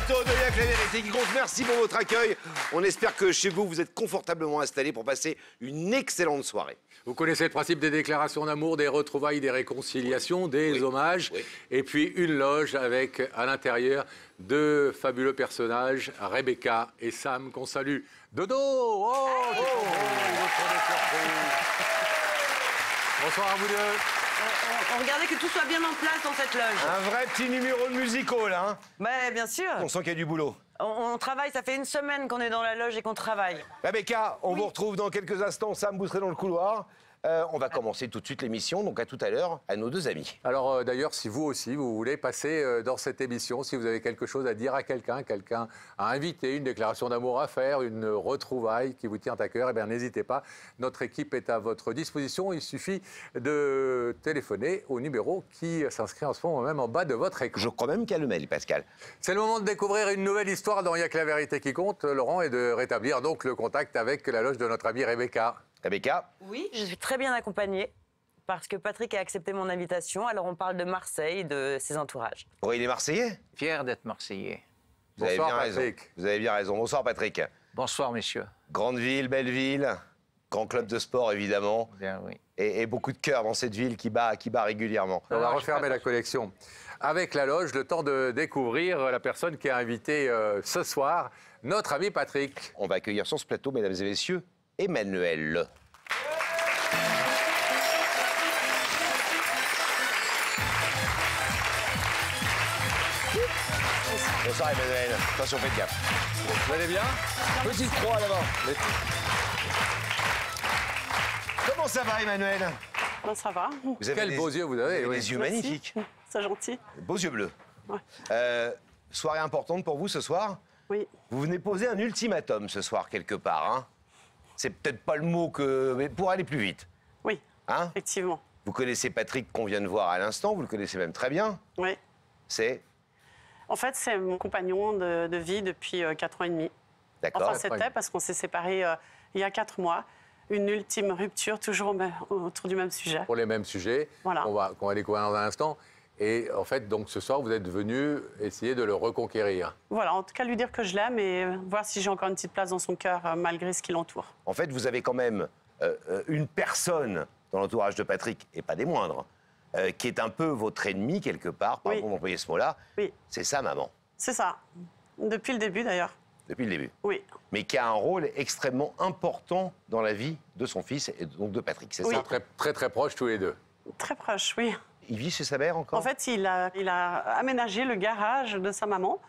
plateau de Y'a que la vérité qui compte. Merci pour votre accueil. On espère que chez vous, vous êtes confortablement installés pour passer une excellente soirée. Vous connaissez le principe des déclarations d'amour, des retrouvailles, des réconciliations, des hommages, et puis une loge avec à l'intérieur deux fabuleux personnages, Rebecca et Sam, qu'on salue. Dodo! Bonsoir à vous deux. On regardait que tout soit bien en place dans cette loge. Un vrai petit numéro de musical, hein. Ouais, bien sûr. On sent qu'il y a du boulot. On travaille, ça fait une semaine qu'on est dans la loge et qu'on travaille. Rebecca, on vous retrouve dans quelques instants. Sam, vous serez dans le couloir. On va commencer tout de suite l'émission, donc à tout à l'heure, à nos deux amis. Alors d'ailleurs, si vous aussi, vous voulez passer dans cette émission, si vous avez quelque chose à dire à quelqu'un, quelqu'un à inviter, une déclaration d'amour à faire, une retrouvaille qui vous tient à cœur, eh bien n'hésitez pas. Notre équipe est à votre disposition. Il suffit de téléphoner au numéro qui s'inscrit en ce moment même en bas de votre écran. Je crois même qu'il y a le mail, Pascal. C'est le moment de découvrir une nouvelle histoire dans Y'a que la vérité qui compte, Laurent, et de rétablir donc le contact avec la loge de notre amie Rebecca. Rebecca? Oui, je suis très bien accompagnée parce que Patrick a accepté mon invitation. Alors on parle de Marseille, de ses entourages. Oh, il est Marseillais? Fier d'être Marseillais. Vous avez Bonsoir, bien raison. Patrick. Vous avez bien raison. Bonsoir, Patrick. Bonsoir, messieurs. Grande ville, belle ville. Grand club de sport, évidemment. Bien, oui. Et beaucoup de cœur dans cette ville qui bat régulièrement. On va refermer la collection. Avec la loge, le temps de découvrir la personne qui a invité ce soir, notre ami Patrick. On va accueillir sur ce plateau, mesdames et messieurs, Emmanuel. Bonsoir Emmanuel. Attention, faites gaffe. Vous allez bien? Petite croix là-bas. Comment ça va Emmanuel? Ben, ça va, Vous avez Quels beaux yeux vous avez, oui. des yeux Merci. magnifiques. c'est gentil. Beaux yeux bleus. Ouais. Soirée importante pour vous ce soir. Oui, Vous venez poser un ultimatum ce soir quelque part. Hein. C'est peut-être pas le mot que... Mais pour aller plus vite. oui, Hein. effectivement. Vous connaissez Patrick qu'on vient de voir à l'instant. Vous le connaissez même très bien. Oui. C'est... En fait, c'est mon compagnon de vie depuis 4 ans et demi. D'accord. Enfin, c'était parce qu'on s'est séparés il y a 4 mois. Une ultime rupture, toujours autour du même sujet. Pour les mêmes sujets, Voilà. qu'on va découvrir dans un instant. Et en fait, donc ce soir, vous êtes venu essayer de le reconquérir. Voilà, en tout cas, lui dire que je l'aime et voir si j'ai encore une petite place dans son cœur malgré ce qui l'entoure. En fait, vous avez quand même une personne dans l'entourage de Patrick, et pas des moindres, qui est un peu votre ennemi quelque part, pardon Oui. d'employer ce mot-là. Oui, C'est sa maman, c'est ça. Depuis le début, d'ailleurs. depuis le début. Oui, Mais qui a un rôle extrêmement important dans la vie de son fils et donc de Patrick, c'est Oui. ça? Très, très, très proches tous les deux. très proche, oui. Il vit chez sa mère encore? En fait, il a aménagé le garage de sa maman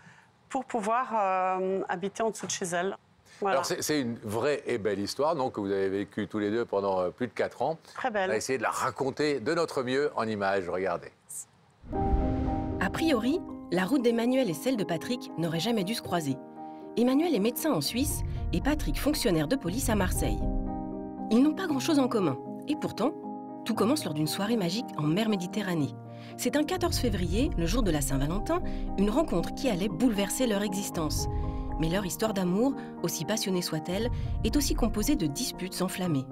pour pouvoir habiter en dessous de chez elle. Voilà. Alors, c'est une vraie et belle histoire, donc, que vous avez vécue tous les deux pendant plus de 4 ans. Très On va belle. essayer de la raconter de notre mieux en images. Regardez. A priori, la route d'Emmanuel et celle de Patrick n'auraient jamais dû se croiser. Emmanuel est médecin en Suisse et Patrick fonctionnaire de police à Marseille. Ils n'ont pas grand-chose en commun. Et pourtant, tout commence lors d'une soirée magique en mer Méditerranée. C'est un 14 février, le jour de la Saint-Valentin, une rencontre qui allait bouleverser leur existence. Mais leur histoire d'amour, aussi passionnée soit-elle, est aussi composée de disputes enflammées.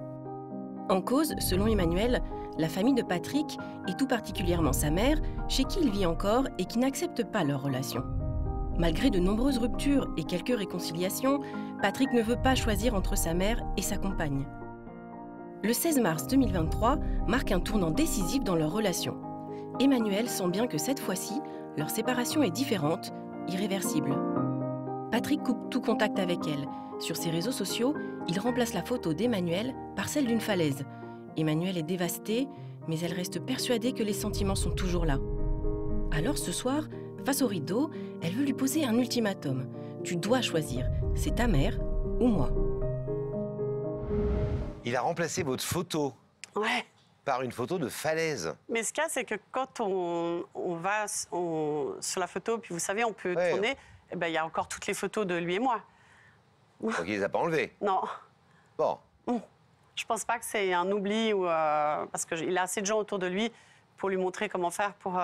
En cause, selon Emmanuel, la famille de Patrick, et tout particulièrement sa mère, chez qui il vit encore et qui n'accepte pas leur relation. Malgré de nombreuses ruptures et quelques réconciliations, Patrick ne veut pas choisir entre sa mère et sa compagne. Le 16 mars 2023 marque un tournant décisif dans leur relation. Emmanuel sent bien que cette fois-ci, leur séparation est différente, irréversible. Patrick coupe tout contact avec elle. Sur ses réseaux sociaux, il remplace la photo d'Emmanuel par celle d'une falaise. Emmanuel est dévastée, mais elle reste persuadée que les sentiments sont toujours là. Alors ce soir, face au rideau, elle veut lui poser un ultimatum. Tu dois choisir, c'est ta mère ou moi. Il a remplacé votre photo Ouais. par une photo de falaise. Mais ce qu'il y a, c'est que quand on va sur la photo, puis vous savez, on peut Ouais. tourner, eh ben, il y a encore toutes les photos de lui et moi. Donc il les a pas enlevées. Non, Bon. je pense pas que c'est un oubli ou parce qu'il a assez de gens autour de lui pour lui montrer comment faire pour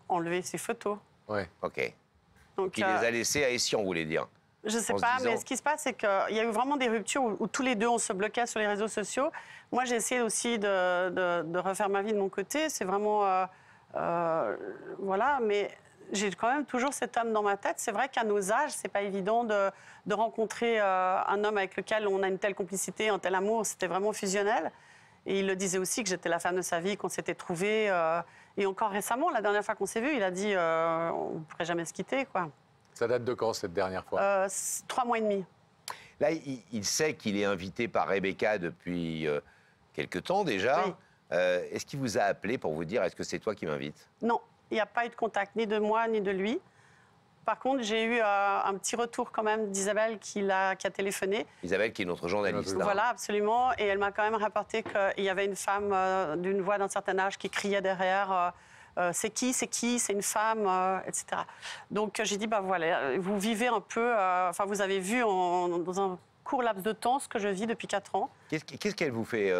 enlever ses photos. Ouais. Ok. Donc, Il les a laissés à Essian, vous voulez dire? je sais en se pas, disant- mais ce qui se passe, c'est qu'il y a eu vraiment des ruptures où tous les deux, on se bloquait sur les réseaux sociaux. Moi, j'ai essayé aussi de refaire ma vie de mon côté. C'est vraiment... voilà, mais j'ai quand même toujours cet homme dans ma tête. C'est vrai qu'à nos âges, c'est pas évident de rencontrer un homme avec lequel on a une telle complicité, un tel amour. C'était vraiment fusionnel. Et il le disait aussi que j'étais la femme de sa vie, qu'on s'était trouvés. Et encore récemment, la dernière fois qu'on s'est vus, il a dit on ne pourrait jamais se quitter, quoi. Ça date de quand, cette dernière fois? 3 mois et demi. Là, il sait qu'il est invité par Rebecca depuis quelque temps déjà. Oui. Est-ce qu'il vous a appelé pour vous dire est-ce que c'est toi qui m'invites? Non, il n'y a pas eu de contact, ni de moi, ni de lui. Par contre, j'ai eu un petit retour quand même d'Isabelle qui a téléphoné. Isabelle, qui est notre journaliste. Hein. Voilà, absolument. Et elle m'a quand même rapporté qu'il y avait une femme d'une voix d'un certain âge qui criait derrière c'est qui, c'est une femme, etc. Donc j'ai dit, bah voilà, vous vivez un peu, enfin vous avez vu dans un court laps de temps ce que je vis depuis 4 ans. Qu'est-ce qu'elle vous fait,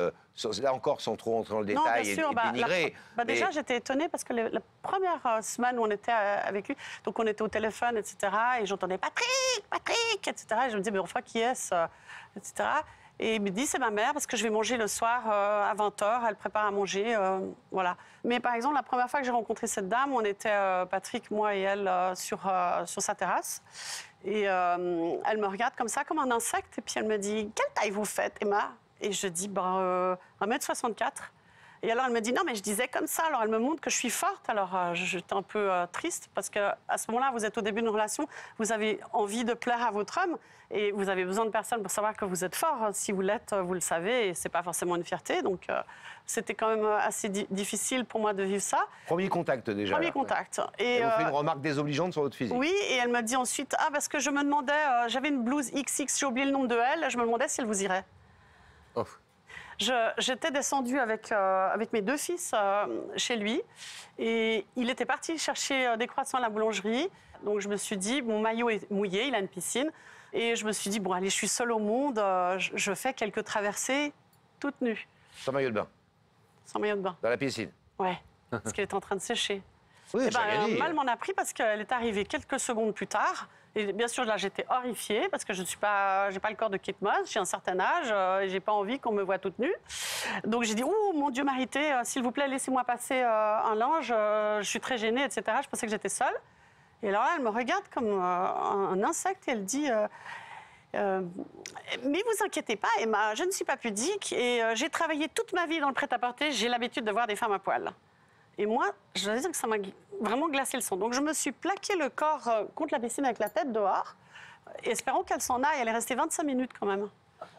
là encore sans trop rentrer dans le détail bien sûr, et dénigrer déjà, j'étais étonnée parce que la première semaine où on était avec lui, donc on était au téléphone, etc. Et j'entendais Patrick, etc. Et je me disais, mais enfin, qui est-ce, etc. Et il me dit, c'est ma mère parce que je vais manger le soir à 20h, elle prépare à manger, voilà. Mais par exemple, la première fois que j'ai rencontré cette dame, on était, Patrick, moi et elle, sur sa terrasse. Et elle me regarde comme ça, comme un insecte, et puis elle me dit, quelle taille vous faites, Emma? Et je dis, 1m64. Et alors elle me dit, non, mais je disais comme ça. Alors elle me montre que je suis forte. Alors j'étais un peu triste parce qu'à ce moment-là, vous êtes au début d'une relation, vous avez envie de plaire à votre homme et vous avez besoin de personne pour savoir que vous êtes fort. Si vous l'êtes, vous le savez et c'est pas forcément une fierté. Donc c'était quand même assez difficile pour moi de vivre ça. Premier contact déjà. Premier contact. Et elle vous fait une remarque désobligeante sur votre physique. Oui, et elle me dit ensuite, parce que je me demandais, j'avais une blouse XX, j'ai oublié le nombre de L, je me demandais si elle vous irait. Oh. J'étais descendue avec mes 2 fils chez lui et il était parti chercher des croissants à la boulangerie. Donc je me suis dit, mon maillot est mouillé, il a une piscine. Et je me suis dit, bon allez, je suis seule au monde, je fais quelques traversées toutes nues. Sans maillot de bain. Sans maillot de bain. Dans la piscine. Ouais, parce qu'elle était en train de sécher. Oui, Et mal m'en a pris parce qu'elle est arrivée quelques secondes plus tard. Et bien sûr, là, j'étais horrifiée parce que je j'ai pas le corps de Kate Moss, j'ai un certain âge, et j'ai pas envie qu'on me voie toute nue. Donc j'ai dit, oh mon Dieu, Marité, s'il vous plaît, laissez-moi passer un linge, je suis très gênée, etc. Je pensais que j'étais seule. Et alors là, elle me regarde comme un insecte et elle dit, mais vous inquiétez pas, Emma, je ne suis pas pudique et j'ai travaillé toute ma vie dans le prêt-à-porter, j'ai l'habitude de voir des femmes à poil. Et moi, je dois dire que ça m'a vraiment glacé le sang. Donc je me suis plaqué le corps contre la piscine avec la tête dehors, espérant qu'elle s'en aille. Elle est restée 25 minutes quand même.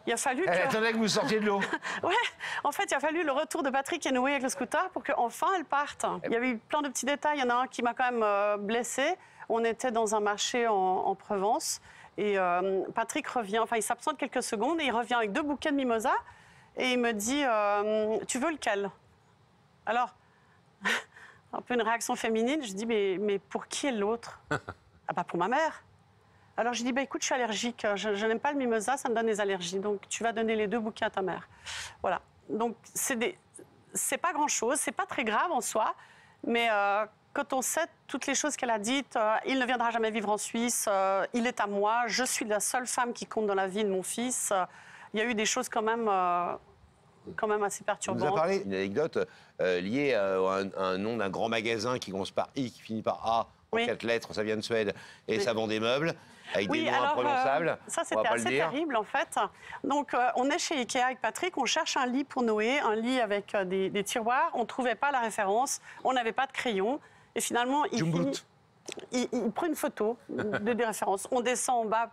Il a fallu Elle attendait que vous sortiez de l'eau. Ouais, en fait, il a fallu le retour de Patrick et Noé avec le scooter pour qu'enfin elle parte. Il y avait eu plein de petits détails. Il y en a un qui m'a quand même blessée. On était dans un marché en Provence. Et Patrick revient, enfin il s'absente quelques secondes et il revient avec 2 bouquets de mimosa. Et il me dit, tu veux lequel? Alors, un peu une réaction féminine, je dis, mais pour qui est l'autre? Ah bah pour ma mère. Alors je dis, bah écoute, je suis allergique, je n'aime pas le mimosa, ça me donne des allergies, donc tu vas donner les 2 bouquets à ta mère. Voilà, donc c'est pas grand-chose, c'est pas très grave en soi, mais quand on sait toutes les choses qu'elle a dites, il ne viendra jamais vivre en Suisse, il est à moi, je suis la seule femme qui compte dans la vie de mon fils, il y a eu des choses quand même assez perturbantes. Vous avez parlé d'une anecdote liée à un nom d'un grand magasin qui commence par I, qui finit par A, en 4 lettres, ça vient de Suède, et ça vend des meubles avec des noms imprononçables. Ça, c'était assez terrible, en fait. Donc, on est chez Ikea avec Patrick, on cherche un lit pour Noé, un lit avec des tiroirs. On ne trouvait pas la référence, on n'avait pas de crayon. Et finalement, il prend une photo des références. On descend en bas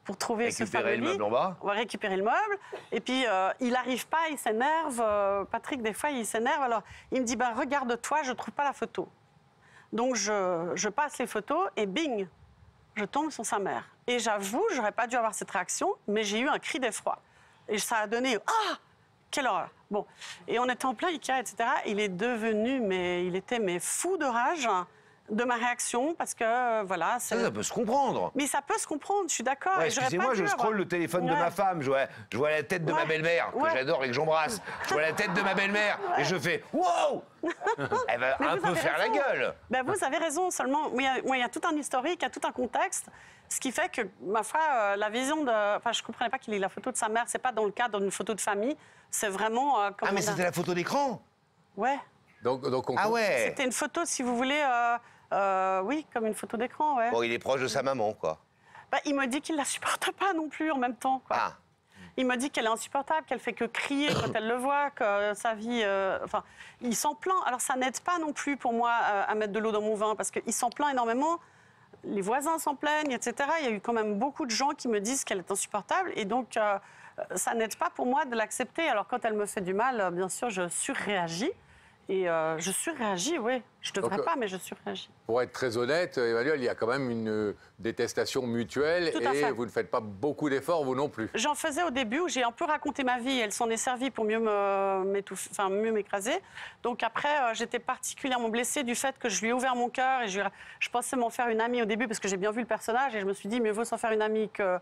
pour trouver ce fameux lit. Récupérer le meuble en bas. On va récupérer le meuble. Et puis, il n'arrive pas, il s'énerve. Patrick, des fois, il s'énerve. Alors, il me dit, regarde-toi, je ne trouve pas la photo. Donc, je passe les photos et bing, je tombe sur sa mère. Et j'avoue, je n'aurais pas dû avoir cette réaction, mais j'ai eu un cri d'effroi. Et ça a donné, quelle horreur. Bon, et on était en plein Ikea, etc. Il est devenu, il était fou de rage de ma réaction, parce que, voilà... Ça peut se comprendre. Mais ça peut se comprendre, je suis d'accord. Ouais, excusez-moi, je scrolle le téléphone de ma femme, je vois la tête de ma belle-mère, que j'adore et que j'embrasse. Je vois la tête de ma belle-mère, et je fais « Wow !» Elle va un peu faire la gueule. Vous avez raison, seulement, il y a tout un historique, il y a tout un contexte, ce qui fait que, ma foi, la vision de... Enfin, je ne comprenais pas qu'il ait la photo de sa mère, c'est pas dans le cadre d'une photo de famille, c'est vraiment... mais c'était la photo d'écran? Ouais. Donc ouais. C'était une photo, si vous voulez, Oui, comme une photo d'écran, ouais. Bon, il est proche de sa maman, quoi. Bah, il me dit qu'il la supporte pas non plus en même temps, quoi. Ah. Il me dit qu'elle est insupportable, qu'elle fait que crier quand elle le voit, que sa vie... Enfin, il s'en plaint. Alors, ça n'aide pas non plus pour moi à mettre de l'eau dans mon vin, parce qu'il s'en plaint énormément. Les voisins s'en plaignent, etc. Il y a eu quand même beaucoup de gens qui me disent qu'elle est insupportable. Et donc, ça n'aide pas pour moi de l'accepter. Alors, quand elle me fait du mal, bien sûr, je surréagis. Et je surréagis, oui. Je ne devrais pas, mais je surréagis. Pour être très honnête, Emmanuel, il y a quand même une détestation mutuelle et vous ne faites pas beaucoup d'efforts, vous non plus. J'en faisais au début où j'ai un peu raconté ma vie. Elle s'en est servie pour mieux mieux m'écraser. Donc après, j'étais particulièrement blessée du fait que je lui ai ouvert mon cœur et je pensais m'en faire une amie au début parce que j'ai bien vu le personnage et je me suis dit mieux vaut s'en faire une amie que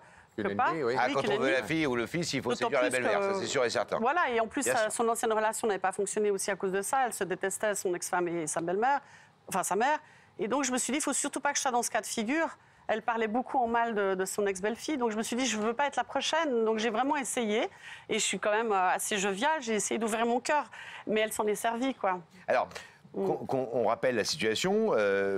pas. Oui. Ah, quand on veut la fille ou le fils, il faut séduire la belle-mère, ça c'est sûr et certain. Voilà, et en plus, son ancienne relation n'avait pas fonctionné aussi à cause de ça. Elle se détestait, son ex-femme et sa belle-mère, enfin sa mère. Et donc je me suis dit, il ne faut surtout pas que je sois dans ce cas de figure. Elle parlait beaucoup en mal de son ex-belle-fille, donc je me suis dit, je ne veux pas être la prochaine. Donc j'ai vraiment essayé, et je suis quand même assez joviale, j'ai essayé d'ouvrir mon cœur, mais elle s'en est servie, quoi. Alors, on rappelle la situation,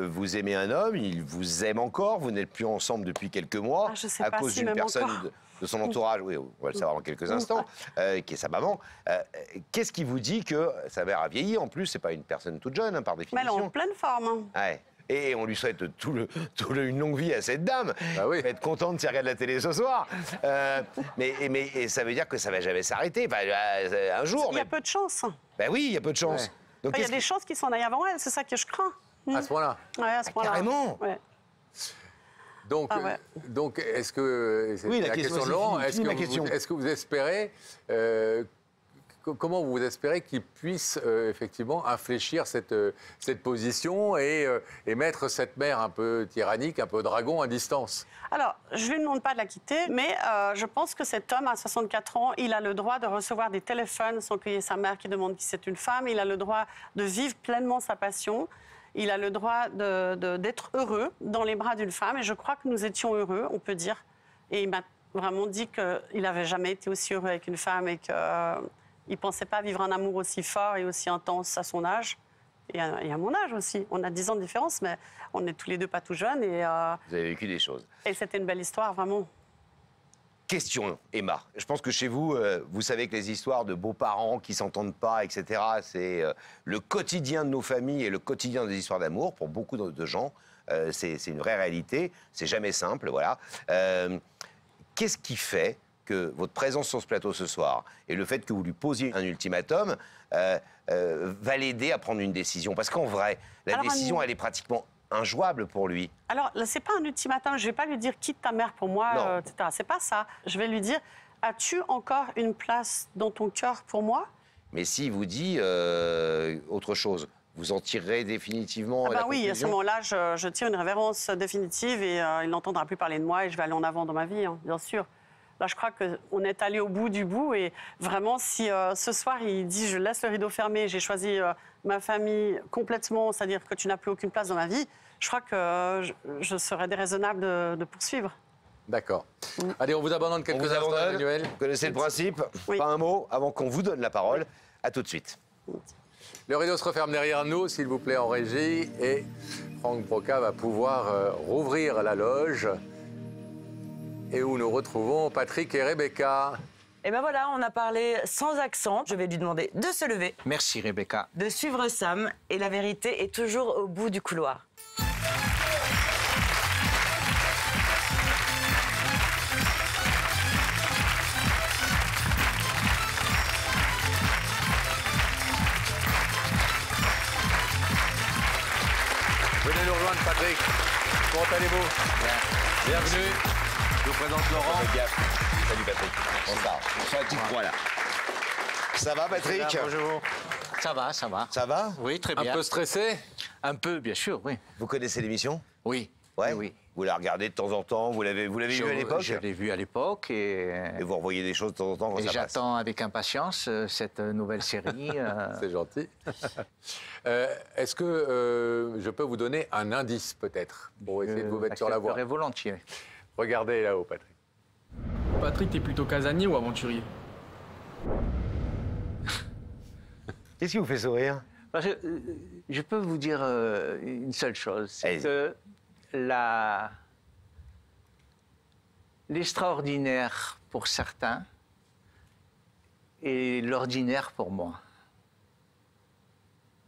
vous aimez un homme, il vous aime encore, vous n'êtes plus ensemble depuis quelques mois, à cause d'une personne de son entourage, oui, on va le savoir dans quelques instants, qui est sa maman. Qu'est-ce qui vous dit que sa mère a vieilli en plus, c'est pas une personne toute jeune, hein, par définition. Mais elle est en pleine forme. Ouais. Et on lui souhaite une longue vie à cette dame. Bah oui. Être contente si elle regarde la télé ce soir. Mais ça veut dire que ça va jamais s'arrêter. Enfin, un jour. Il y a peu de chance. Ben oui, il y a peu de chance. Ouais. Donc, Il y a des chances qu'il s'en aille avant elle, c'est ça que je crains. À ce point-là. Ouais, à ce point-là. carrément. Ouais. Donc, donc est-ce que... Oui, la la question, question de c'est Laurent, fini, ma question. est-ce que vous espérez... comment vous espérez qu'il puisse effectivement infléchir cette position et mettre cette mère un peu tyrannique, un peu dragon à distance? Alors, je ne lui demande pas de la quitter, mais je pense que cet homme, à 64 ans, il a le droit de recevoir des téléphones sans qu'il y ait sa mère qui demande qui c'est une femme. Il a le droit de vivre pleinement sa passion. Il a le droit d'être heureux dans les bras d'une femme. Et je crois que nous étions heureux, on peut dire. Et il m'a vraiment dit qu'il n'avait jamais été aussi heureux avec une femme et qu'il ne pensait pas vivre un amour aussi fort et aussi intense à son âge. Et à mon âge aussi. On a 10 ans de différence, mais on n'est tous les deux pas tout jeunes. Et, vous avez vécu des choses. Et c'était une belle histoire, vraiment. Question, Emma. Je pense que chez vous, vous savez que les histoires de beaux-parents qui ne s'entendent pas, etc., c'est le quotidien de nos familles et le quotidien des histoires d'amour pour beaucoup de gens. C'est une vraie réalité. C'est jamais simple, voilà. Qu'est-ce qui fait que votre présence sur ce plateau ce soir et le fait que vous lui posiez un ultimatum va l'aider à prendre une décision? Parce qu'en vrai, la décision, elle est pratiquement injouable pour lui. Alors, c'est pas un ultimatum. Je vais pas lui dire quitte ta mère pour moi, etc. C'est pas ça. Je vais lui dire as-tu encore une place dans ton cœur pour moi? Mais s'il vous dit autre chose, vous en tirerez définitivement la oui, conclusion? à ce moment-là, je tire une révérence définitive et il n'entendra plus parler de moi et je vais aller en avant dans ma vie, hein, bien sûr. Là, je crois qu'on est allé au bout du bout et vraiment, si ce soir, il dit je laisse le rideau fermé, j'ai choisi ma famille complètement, c'est-à-dire que tu n'as plus aucune place dans ma vie, je crois que je serais déraisonnable de poursuivre. D'accord. Allez, on vous abandonne quelques instants, Emmanuel. Vous connaissez le principe? Oui. Pas un mot avant qu'on vous donne la parole. À tout de suite. Le rideau se referme derrière nous, s'il vous plaît, en régie. Et Franck Broca va pouvoir rouvrir la loge. Et où nous retrouvons Patrick et Rebecca. Et ben voilà, on a parlé sans accent. Je vais lui demander de se lever, Merci Rebecca. de suivre Sam. Et la vérité est toujours au bout du couloir. Venez nous rejoindre, Patrick. Comment allez-vous? Bienvenue. Je vous présente Laurent. Salut Patrick. Bonsoir. Sur la petite croix là. Ça va Patrick? Bonjour. Ça va, ça va. Ça va? Oui, très bien. Un peu stressé? Un peu, bien sûr, oui. Vous connaissez l'émission? Oui. Ouais. Oui. Vous la regardez de temps en temps? Vous l'avez vue à l'époque? Je l'ai vu à l'époque et vous revoyez des choses de temps en temps quand ça passe? j'attends avec impatience cette nouvelle série. C'est gentil. Est-ce que je peux vous donner un indice, peut-être, pour essayer de vous mettre sur la voie? J'accepterai volontiers. Regardez là-haut, Patrick. Patrick, t'es plutôt casanier ou aventurier? Qu'est-ce qui vous fait sourire? Parce que je peux vous dire une seule chose, c'est Allez-y. que l'extraordinaire pour certains et l'ordinaire pour moi.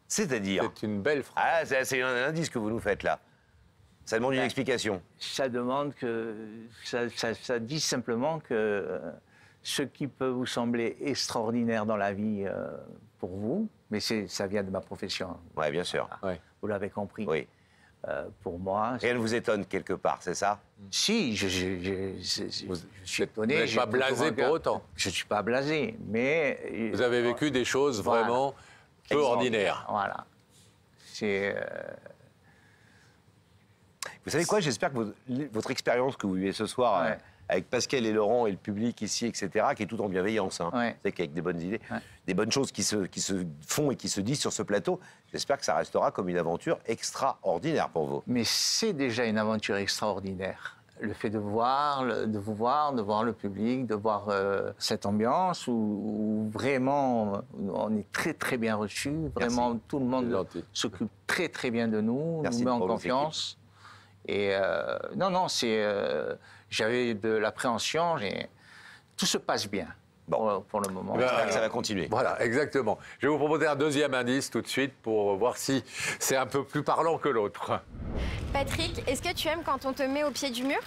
C'est-à-dire? C'est une belle phrase. Ah, c'est un indice que vous nous faites là. Ça demande une explication. Ça demande que ça dit simplement que ce qui peut vous sembler extraordinaire dans la vie pour vous, mais ça vient de ma profession. Oui, bien sûr. Ouais. Vous l'avez compris. Oui. Pour moi, Rien ne vous étonne quelque part, c'est ça? si je suis étonné. Vous n'êtes pas blasé pour autant. Je ne suis pas blasé, mais Vous avez vécu des choses Voilà. vraiment peu ordinaires. Voilà. C'est Vous savez quoi? J'espère que votre expérience que vous vivez ce soir Ouais. avec Pascal et Laurent et le public ici, etc., qui est tout en bienveillance, hein. Ouais. C'est qu'avec des bonnes idées, Ouais. des bonnes choses qui se font et qui se disent sur ce plateau, j'espère que ça restera comme une aventure extraordinaire pour vous. Mais c'est déjà une aventure extraordinaire. Le fait de vous voir, de voir le public, de voir cette ambiance où vraiment on est très très bien reçus. Vraiment, Merci. tout le C'est monde gentil. s'occupe très très bien de nous, Merci nous met de en vos confiance. Et non, j'avais de l'appréhension. Tout se passe bien pour le moment. Eh ben, J'espère que ça va continuer. Voilà, exactement. Je vais vous proposer un deuxième indice tout de suite pour voir si c'est un peu plus parlant que l'autre. Patrick, est-ce que tu aimes quand on te met au pied du mur?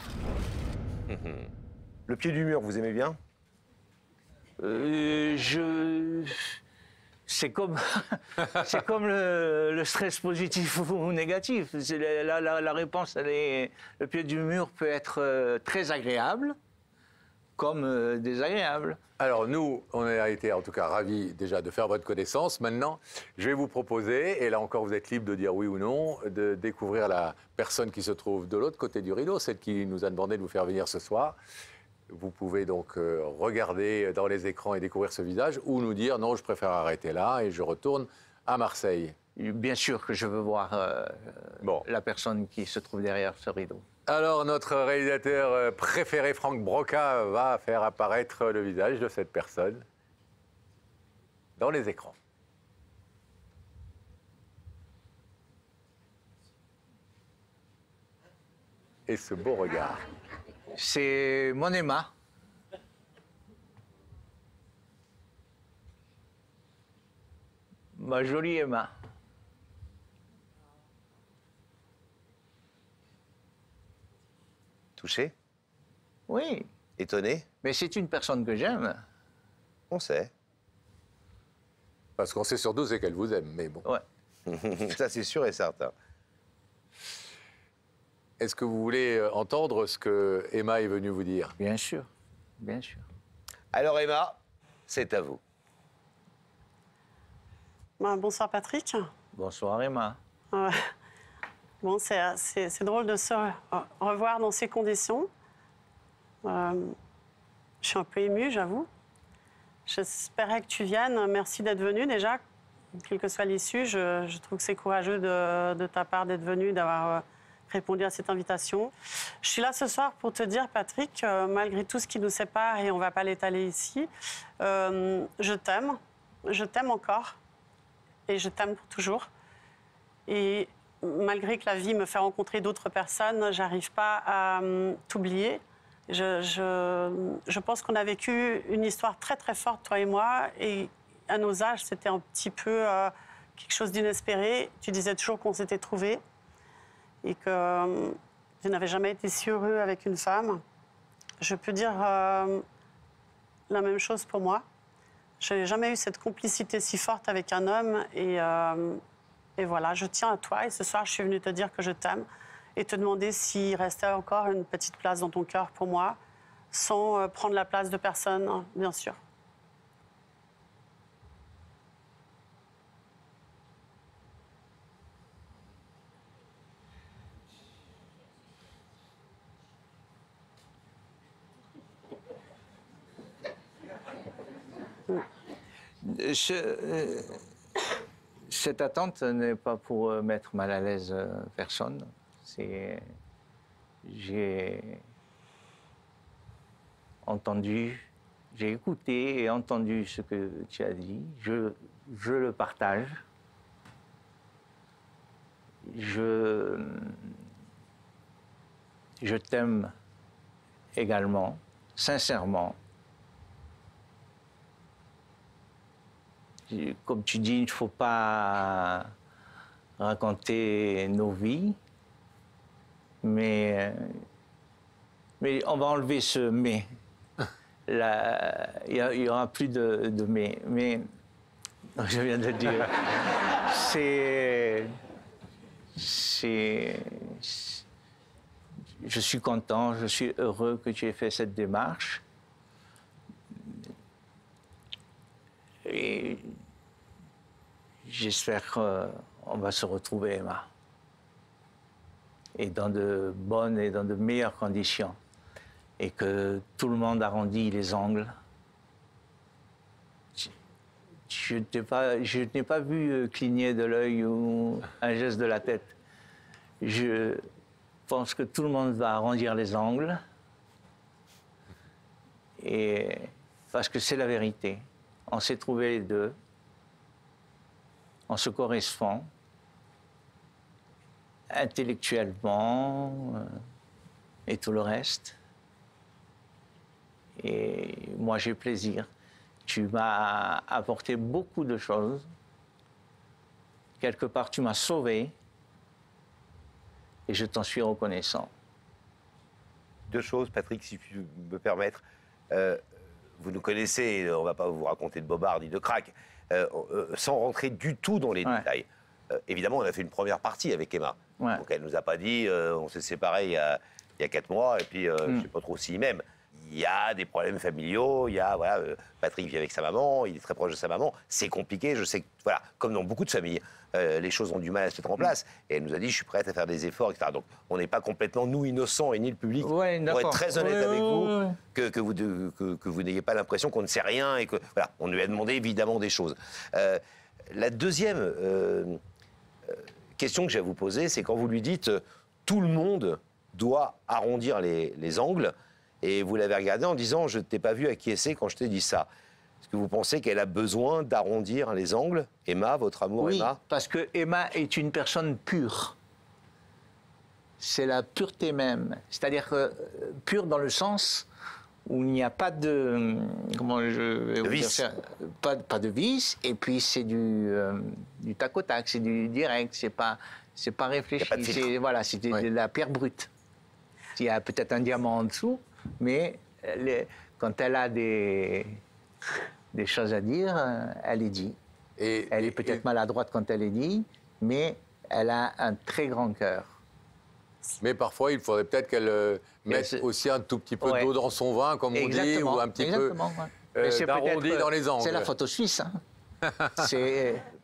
Le pied du mur, vous aimez bien? C'est comme, c'est comme le stress positif ou négatif. La réponse, le pied du mur peut être très agréable comme désagréable. Alors nous, on a été en tout cas ravis déjà de faire votre connaissance. Maintenant, je vais vous proposer, et là encore vous êtes libre de dire oui ou non, de découvrir la personne qui se trouve de l'autre côté du rideau, celle qui nous a demandé de vous faire venir ce soir. Vous pouvez donc regarder dans les écrans et découvrir ce visage, ou nous dire non, je préfère arrêter là et je retourne à Marseille. Bien sûr que je veux voir Bon. la personne qui se trouve derrière ce rideau. Alors, notre réalisateur préféré, Franck Broca, va faire apparaître le visage de cette personne dans les écrans. Et ce beau regard. C'est mon Emma. Ma jolie Emma. Touché? Oui, Étonné? mais c'est une personne que j'aime. On sait. Parce qu'on sait surtout c'est qu'elle vous aime, mais bon. Ouais. Ça, c'est sûr et certain. Est-ce que vous voulez entendre ce que Emma est venue vous dire? Bien sûr, bien sûr. Alors, Emma, c'est à vous. Bonsoir Patrick. Bonsoir Emma. Bon, c'est drôle de se revoir dans ces conditions. Je suis un peu émue, j'avoue. J'espérais que tu viennes. Merci d'être venu déjà. Quelle que soit l'issue, je trouve que c'est courageux de ta part d'être venu, d'avoir répondu à cette invitation. Je suis là ce soir pour te dire, Patrick, malgré tout ce qui nous sépare, et on ne va pas l'étaler ici, je t'aime. Je t'aime encore. Et je t'aime pour toujours. Et malgré que la vie me fait rencontrer d'autres personnes, j'arrive pas à t'oublier. Je pense qu'on a vécu une histoire très très forte, toi et moi, et à nos âges, c'était un petit peu quelque chose d'inespéré. Tu disais toujours qu'on s'était trouvés et que je n'avais jamais été si heureux avec une femme. Je peux dire la même chose pour moi. Je n'ai jamais eu cette complicité si forte avec un homme et voilà, je tiens à toi et ce soir, je suis venue te dire que je t'aime et te demander s'il restait encore une petite place dans ton cœur pour moi, sans prendre la place de personne, bien sûr. Cette attente n'est pas pour mettre mal à l'aise personne. J'ai entendu, j'ai écouté et entendu ce que tu as dit. Je le partage. je t'aime également, sincèrement. Comme tu dis, il ne faut pas raconter nos vies, mais on va enlever ce « mais ». Il n'y aura plus de « mais ». Mais, je viens de le dire, je suis content, je suis heureux que tu aies fait cette démarche. Et j'espère qu'on va se retrouver, Emma. Et dans de bonnes et dans de meilleures conditions. Et que tout le monde arrondit les angles. Je n'ai pas vu cligner de l'œil ou un geste de la tête. Je pense que tout le monde va arrondir les angles. Et parce que c'est la vérité. On s'est trouvés les deux. On se correspond. Intellectuellement et tout le reste. Et moi, j'ai plaisir. Tu m'as apporté beaucoup de choses. Quelque part, tu m'as sauvé. Et je t'en suis reconnaissant. Deux choses, Patrick, si tu me permettre. Vous nous connaissez, on ne va pas vous raconter de bobards ni de crack, sans rentrer du tout dans les détails. Évidemment, on a fait une première partie avec Emma. Ouais. Donc elle ne nous a pas dit, on s'est séparés il y a 4 mois, et puis je ne sais pas trop s'il m'aime. Il y a des problèmes familiaux, il y a, voilà, Patrick vit avec sa maman, il est très proche de sa maman, c'est compliqué, je sais que, voilà, comme dans beaucoup de familles, les choses ont du mal à se mettre en place, et elle nous a dit, je suis prête à faire des efforts, etc. Donc, on n'est pas complètement, nous, innocents, et ni le public, pour être très honnête avec vous, que vous n'ayez pas l'impression qu'on ne sait rien, et que, voilà, on lui a demandé évidemment des choses. La deuxième question que j'ai à vous poser, c'est quand vous lui dites, tout le monde doit arrondir les angles, et vous l'avez regardé en disant « Je ne t'ai pas vu acquiescer quand je t'ai dit ça ». Est-ce que vous pensez qu'elle a besoin d'arrondir les angles, Emma, votre amour, oui, Emma? Parce que Emma est une personne pure. C'est la pureté même. C'est-à-dire pure dans le sens où il n'y a pas de... Comment je vais vous dire ça? Pas de vice, et puis c'est du tac au tac, c'est du direct, c'est pas réfléchi. Voilà, c'est de la pierre brute. Il y a peut-être un diamant en dessous, mais quand elle a des choses à dire, elle les dit. Elle est peut-être maladroite quand elle les dit, mais elle a un très grand cœur. Mais parfois, il faudrait peut-être qu'elle mette aussi un tout petit peu d'eau dans son vin, comme on dit, ou un petit peu d'arrondi dans les angles. C'est la photo suisse. Hein.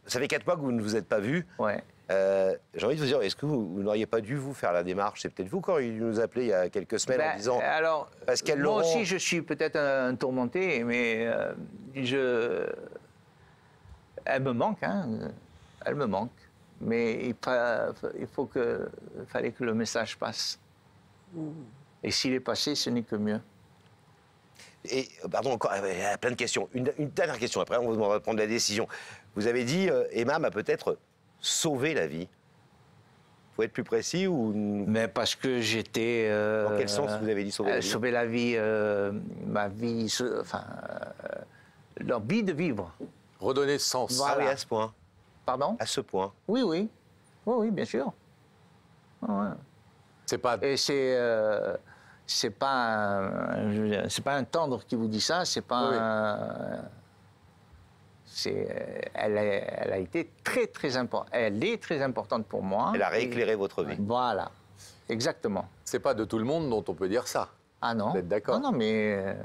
Ça fait 4 mois que vous ne vous êtes pas vus. Ouais. J'ai envie de vous dire, est-ce que vous n'auriez pas dû vous faire la démarche? C'est peut-être vous quand il nous appelait il y a quelques semaines en disant... Alors, Pascal moi Laurent... aussi, je suis peut-être un tourmenté, mais elle me manque, hein. Elle me manque. Mais fallait que le message passe. Et s'il est passé, ce n'est que mieux. Et, pardon, encore, il y a plein de questions. Une dernière question, après on vous demandera de prendre la décision. Vous avez dit, Emma m'a peut-être sauvé la vie. Faut être plus précis ou... Mais parce que j'étais... Dans quel sens vous avez dit sauver la vie? Sauver la vie, ma vie, leur vie de vivre. Redonner sens. Voilà. Ah oui, à ce point. Pardon? À ce point. Oui, oui. Oui, bien sûr. Ouais. C'est pas... Et c'est pas un tendre qui vous dit ça, c'est pas elle a été très importante. Elle est très importante pour moi. Elle a rééclairé votre vie. Voilà, exactement. C'est pas de tout le monde dont on peut dire ça. Ah non. Vous êtes d'accord? Non, mais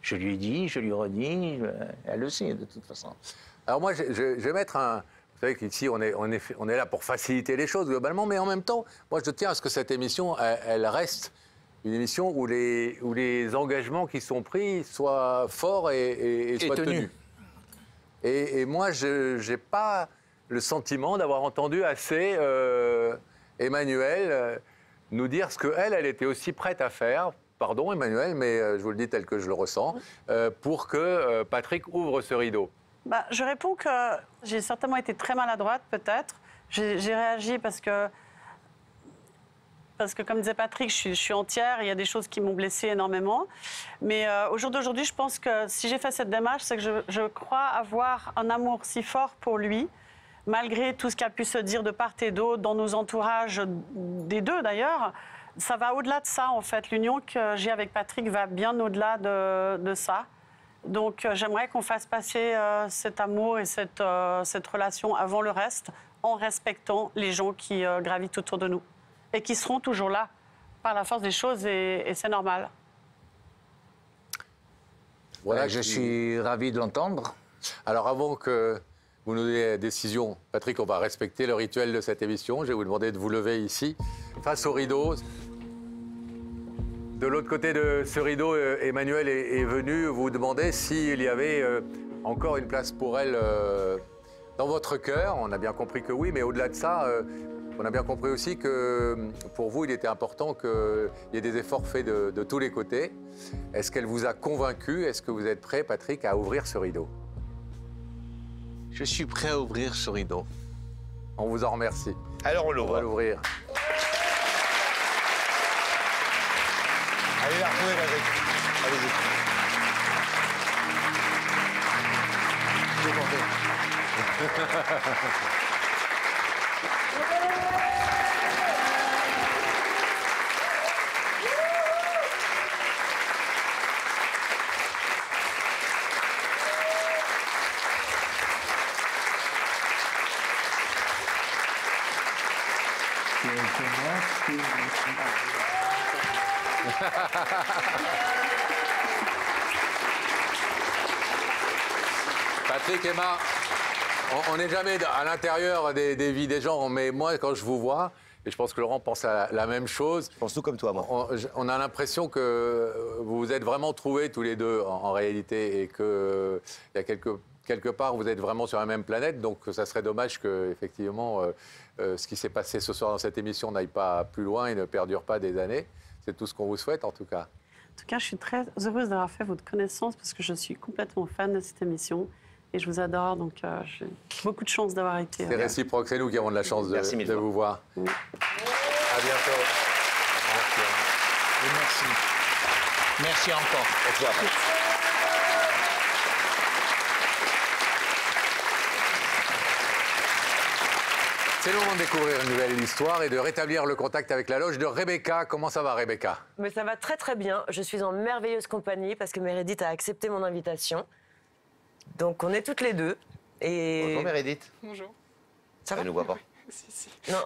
je lui ai dit, je lui redis, elle le sait de toute façon. Alors moi, je vais mettre un... Vous savez qu'ici, on est là pour faciliter les choses globalement, mais en même temps, moi, je tiens à ce que cette émission, elle reste une émission où les engagements qui sont pris soient forts et soient tenus. Et moi, je n'ai pas le sentiment d'avoir entendu assez Emmanuelle nous dire ce qu'elle était aussi prête à faire. Pardon, Emmanuelle, mais je vous le dis tel que je le ressens, pour que Patrick ouvre ce rideau. Je réponds que j'ai certainement été très maladroite, peut-être, J'ai réagi parce que, comme disait Patrick, je suis entière. Il y a des choses qui m'ont blessée énormément. Mais au jour d'aujourd'hui, je pense que si j'ai fait cette démarche, c'est que je crois avoir un amour si fort pour lui, malgré tout ce qui a pu se dire de part et d'autre, dans nos entourages, des deux d'ailleurs. Ça va au-delà de ça, en fait. L'union que j'ai avec Patrick va bien au-delà de ça. Donc, j'aimerais qu'on fasse passer cet amour et cette relation avant le reste, en respectant les gens qui gravitent autour de nous et qui seront toujours là par la force des choses, et c'est normal. Voilà, je suis ravi de l'entendre. Alors, avant que vous nous donniez la décision, Patrick, on va respecter le rituel de cette émission. Je vais vous demander de vous lever ici, face au rideau. De l'autre côté de ce rideau, Emmanuelle est venue vous demander s'il y avait encore une place pour elle dans votre cœur. On a bien compris que oui, mais au-delà de ça, on a bien compris aussi que pour vous, il était important qu'il y ait des efforts faits de tous les côtés. Est-ce qu'elle vous a convaincu? Est-ce que vous êtes prêt, Patrick, à ouvrir ce rideau? Je suis prêt à ouvrir ce rideau. On vous en remercie. Alors on On l'ouvre. va l'ouvrir. Allez la retrouver, Patrick. Allez-y. Patrick, Emma, on n'est jamais à l'intérieur des vies des gens, mais moi, quand je vous vois, et je pense que Laurent pense à la même chose, Je pense tout comme toi, moi. on a l'impression que vous vous êtes vraiment trouvés tous les deux en réalité, et que il y a quelque part vous êtes vraiment sur la même planète. Donc ça serait dommage que effectivement ce qui s'est passé ce soir dans cette émission n'aille pas plus loin et ne perdure pas des années. C'est tout ce qu'on vous souhaite en tout cas. En tout cas, je suis très heureuse d'avoir fait votre connaissance parce que je suis complètement fan de cette émission et je vous adore. Donc, j'ai beaucoup de chance d'avoir été. C'est réciproque, c'est nous qui avons de la chance de vous voir. Oui. À bientôt. Et merci. Merci encore. Merci à toi. C'est le moment de découvrir une nouvelle histoire et de rétablir le contact avec la loge de Rebecca. Comment ça va, Rebecca? Mais ça va très très bien. Je suis en merveilleuse compagnie parce que Meredith a accepté mon invitation. Donc on est toutes les deux. Et... Bonjour, Meredith. Bonjour. Ça va? Elle ne nous voit pas. Si, si. Non,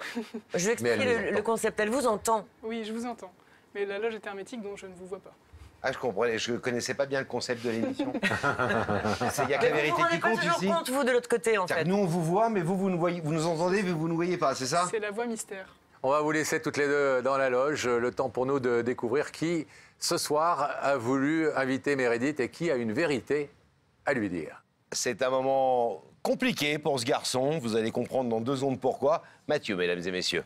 je vais Mais elle expliquer nous le entend. concept. Elle vous entend. Oui, je vous entends. Mais la loge est hermétique, donc je ne vous vois pas. Ah, je comprenais. Je ne connaissais pas bien le concept de l'émission. Il n'y a que la Mais vous vérité vous rendez qui pas compte toujours ici. compte, vous, de l'autre côté, en C'est-à-dire fait. que nous, on vous voit, mais vous nous entendez, mais vous ne nous voyez pas, c'est ça? C'est la voix mystère. On va vous laisser toutes les deux dans la loge. Le temps pour nous de découvrir qui, ce soir, a voulu inviter Meredith et qui a une vérité à lui dire. C'est un moment compliqué pour ce garçon. Vous allez comprendre dans 2 secondes pourquoi. Mathieu, mesdames et messieurs.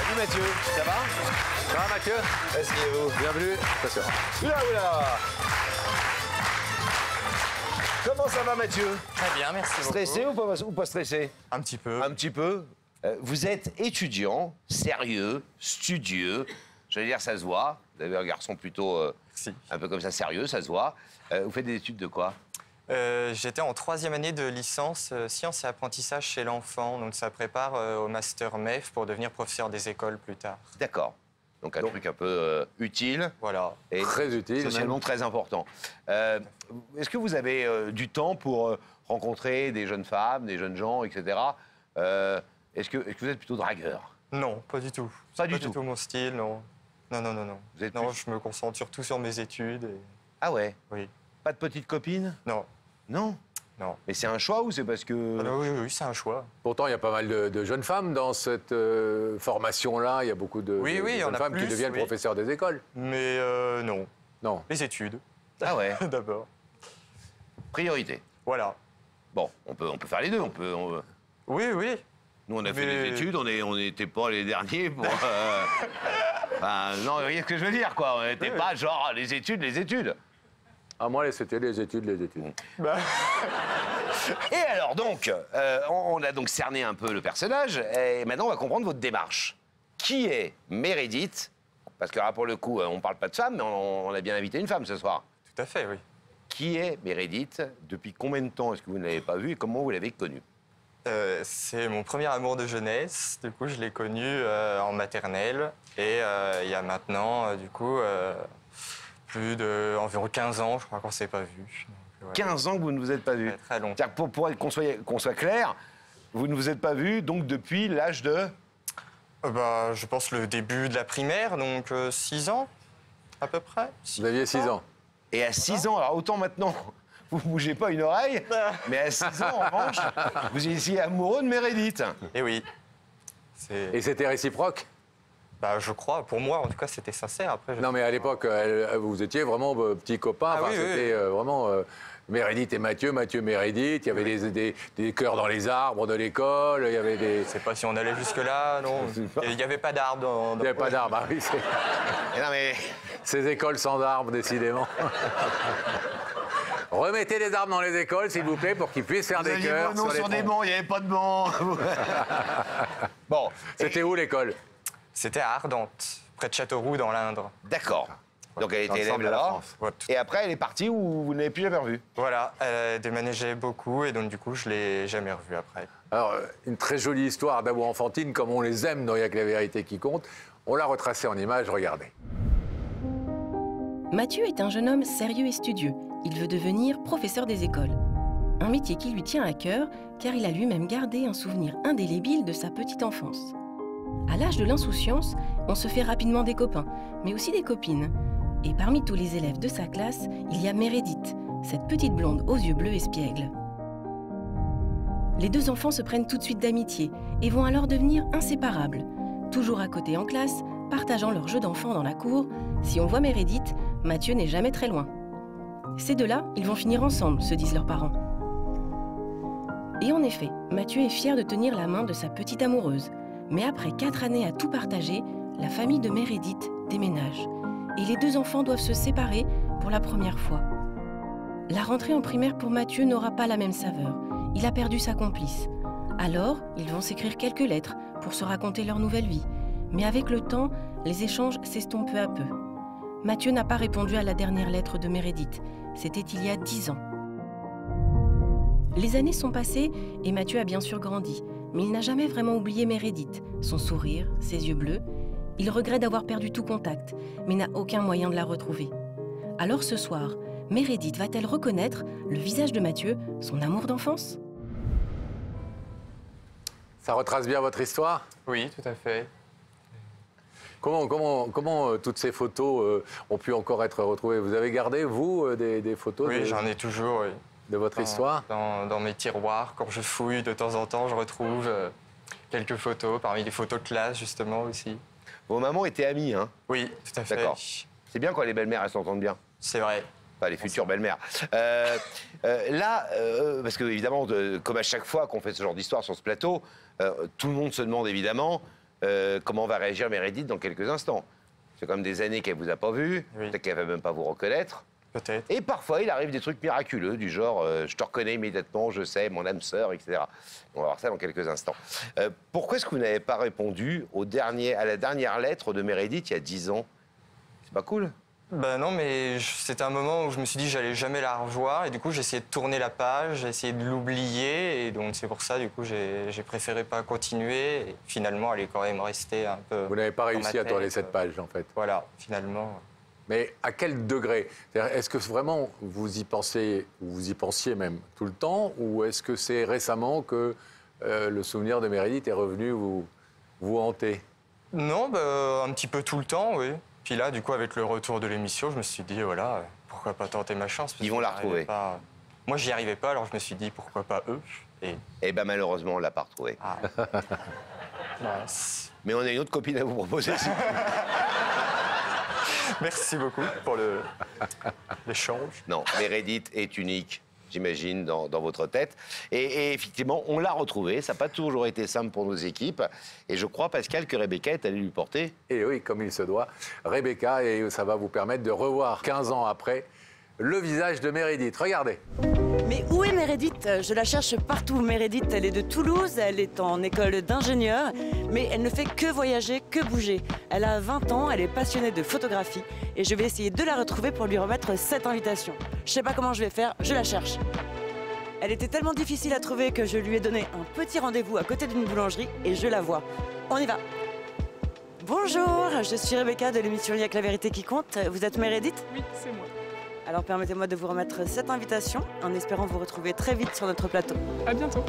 Salut Mathieu, ça va? Ça va, Mathieu? Asseyez-vous. Bienvenue. Attention. Oula, oula. Comment ça va Mathieu? Très bien, merci beaucoup. Stressé ou pas stressé? Un petit peu. Un petit peu. Vous êtes étudiant, sérieux, studieux. Je veux dire, ça se voit. Vous avez un garçon plutôt Merci. un peu comme ça, sérieux, ça se voit. Vous faites des études de quoi? J'étais en 3e année de licence sciences et apprentissage chez l'enfant. Donc ça prépare au master MEF pour devenir professeur des écoles plus tard. D'accord. Donc un truc un peu utile. Voilà. Et Très utile, socialement même. très important. Est-ce que vous avez du temps pour rencontrer des jeunes femmes, des jeunes gens, etc. Est-ce que vous êtes plutôt dragueur? Non, pas du tout. Pas C'est du pas tout. du tout mon style, non. Non, non, non, non. Vous êtes Non, plus- je me concentre surtout sur mes études. Et... Ah ouais? Oui. Pas de petite copine? Non, Non. non. Mais c'est un choix ou c'est parce que... Ah non, oui, oui, c'est un choix. Pourtant, il y a pas mal de jeunes femmes dans cette formation-là. Il y a beaucoup de, Oui, de oui, il y en jeunes a femmes qui plus, deviennent oui. professeurs des écoles. Mais non. Non. Les études, Ah ouais. d'abord. Priorité. Voilà. Bon, on peut faire les deux. Oui, oui. Nous, on a fait Mais- des études, on n'était pas les derniers pour... Enfin, non, vous voyez ce que je veux dire, quoi. On n'était pas genre les études. Ah, moi, c'était les études. Et alors donc, on a donc cerné un peu le personnage, et maintenant on va comprendre votre démarche. Qui est Meredith? Parce que là, pour le coup, on ne parle pas de femme, mais on a bien invité une femme ce soir. Tout à fait, oui. Qui est Meredith? Depuis combien de temps est-ce que vous ne l'avez pas vue et comment vous l'avez connue? C'est mon premier amour de jeunesse. Du coup, je l'ai connu en maternelle. Et il y a maintenant, environ 15 ans, je crois qu'on ne s'est pas vu. Ouais. 15 ans que vous ne vous êtes pas vu. Très long. Pour qu'on soit clair, vous ne vous êtes pas vu donc depuis l'âge de... Je pense le début de la primaire, donc 6 ans à peu près. Vous aviez 6 ans. Et à 6 ans, alors autant maintenant, vous ne bougez pas une oreille, mais à 6 ans, en revanche, vous étiez amoureux de Meredith. Eh oui. Et c'était réciproque? Je crois, pour moi en tout cas, c'était sincère. Après, non, mais à l'époque, vous étiez vraiment petits copains. C'était vraiment Meredith et Mathieu, Meredith. Il y avait des chœurs dans les arbres de l'école. Il y avait des... Je sais pas si on allait jusque-là, non. Il n'y avait pas d'arbres. Il n'y avait pas d'arbres, ah oui. Non, mais... Ces écoles sans arbres, décidément. Remettez des arbres dans les écoles, s'il vous plaît, pour qu'ils puissent faire des chœurs. Non, sur des bancs, il n'y avait pas de bancs. Bon, c'était où l'école? C'était à Ardentes, près de Châteauroux, dans l'Indre. D'accord. Donc elle était élève là-bas. Et après, elle est partie où vous ne l'avez plus jamais revue. Voilà, elle déménageait beaucoup et donc du coup, je ne l'ai jamais revue après. Alors, une très jolie histoire d'amour enfantine, comme on les aime dans Il n'y a que la vérité qui compte. On l'a retracée en images, regardez. Mathieu est un jeune homme sérieux et studieux. Il veut devenir professeur des écoles. Un métier qui lui tient à cœur, car il a lui-même gardé un souvenir indélébile de sa petite enfance. À l'âge de l'insouciance, on se fait rapidement des copains, mais aussi des copines. Et parmi tous les élèves de sa classe, il y a Meredith, cette petite blonde aux yeux bleus espiègles. Les deux enfants se prennent tout de suite d'amitié et vont alors devenir inséparables. Toujours à côté en classe, partageant leurs jeux d'enfants dans la cour, si on voit Meredith, Mathieu n'est jamais très loin. Ces deux-là, ils vont finir ensemble, se disent leurs parents. Et en effet, Mathieu est fier de tenir la main de sa petite amoureuse. Mais après 4 années à tout partager, la famille de Meredith déménage. Et les deux enfants doivent se séparer pour la première fois. La rentrée en primaire pour Mathieu n'aura pas la même saveur. Il a perdu sa complice. Alors, ils vont s'écrire quelques lettres pour se raconter leur nouvelle vie. Mais avec le temps, les échanges s'estompent peu à peu. Mathieu n'a pas répondu à la dernière lettre de Meredith. C'était il y a 10 ans. Les années sont passées et Mathieu a bien sûr grandi. Mais il n'a jamais vraiment oublié Meredith, son sourire, ses yeux bleus. Il regrette d'avoir perdu tout contact, mais n'a aucun moyen de la retrouver. Alors ce soir, Meredith va-t-elle reconnaître le visage de Mathieu, son amour d'enfance? Ça retrace bien votre histoire? Oui, tout à fait. Comment toutes ces photos ont pu encore être retrouvées? Vous avez gardé, vous, des photos? Oui, j'en ai toujours, oui. De votre histoire? Dans mes tiroirs, quand je fouille de temps en temps, je retrouve quelques photos, parmi les photos de classe justement aussi. Vos mamans étaient amies, hein? Oui, tout à fait. D'accord. C'est bien quand les belles-mères, elles s'entendent bien. C'est vrai. Enfin, les futures belles-mères. Parce que évidemment, comme à chaque fois qu'on fait ce genre d'histoire sur ce plateau, tout le monde se demande évidemment comment va réagir Meredith dans quelques instants. C'est comme des années qu'elle ne vous a pas vu, peut-être qu'elle ne va même pas vous reconnaître. Peut-être. Et parfois, il arrive des trucs miraculeux, du genre je te reconnais immédiatement, je sais, mon âme sœur, etc. On va voir ça dans quelques instants. Pourquoi est-ce que vous n'avez pas répondu à la dernière lettre de Meredith il y a 10 ans? C'est pas cool? Non, mais c'était un moment où je me suis dit que j'allais jamais la revoir. Et du coup, j'ai essayé de tourner la page, j'ai essayé de l'oublier. Et donc, c'est pour ça, du coup, j'ai préféré pas continuer. Et finalement, elle est quand même restée un peu... Vous n'avez pas réussi à tourner cette page, en fait? Voilà, finalement... Mais à quel degré? Est-ce que vraiment vous y pensez, ou vous y pensiez même tout le temps, ou est-ce que c'est récemment que le souvenir de Meredith est revenu vous hanter? Non, un petit peu tout le temps, oui. Puis là, du coup, avec le retour de l'émission, je me suis dit, voilà, pourquoi pas tenter ma chance? Ils vont la retrouver. Moi, j'y arrivais pas, alors je me suis dit, pourquoi pas eux? Eh bien, malheureusement, on ne l'a pas retrouvée. Ah. Mais on a une autre copine à vous proposer. Merci beaucoup pour l'échange. Non, Meredith est unique, j'imagine, dans votre tête. Et effectivement, on l'a retrouvée. Ça n'a pas toujours été simple pour nos équipes. Et je crois, Pascal, que Rebecca est allée lui porter. Et oui, comme il se doit, Rebecca, et ça va vous permettre de revoir 15 ans après le visage de Meredith. Regardez. Mais où est Meredith? Je la cherche partout. Meredith, elle est de Toulouse, elle est en école d'ingénieur, mais elle ne fait que voyager, que bouger. Elle a 20 ans, elle est passionnée de photographie et je vais essayer de la retrouver pour lui remettre cette invitation. Je sais pas comment je vais faire, je la cherche. Elle était tellement difficile à trouver que je lui ai donné un petit rendez-vous à côté d'une boulangerie et je la vois. On y va. Bonjour, je suis Rebecca de l'émission Il y a que la vérité qui compte. Vous êtes Meredith? Oui, c'est moi. Alors permettez-moi de vous remettre cette invitation en espérant vous retrouver très vite sur notre plateau. À bientôt.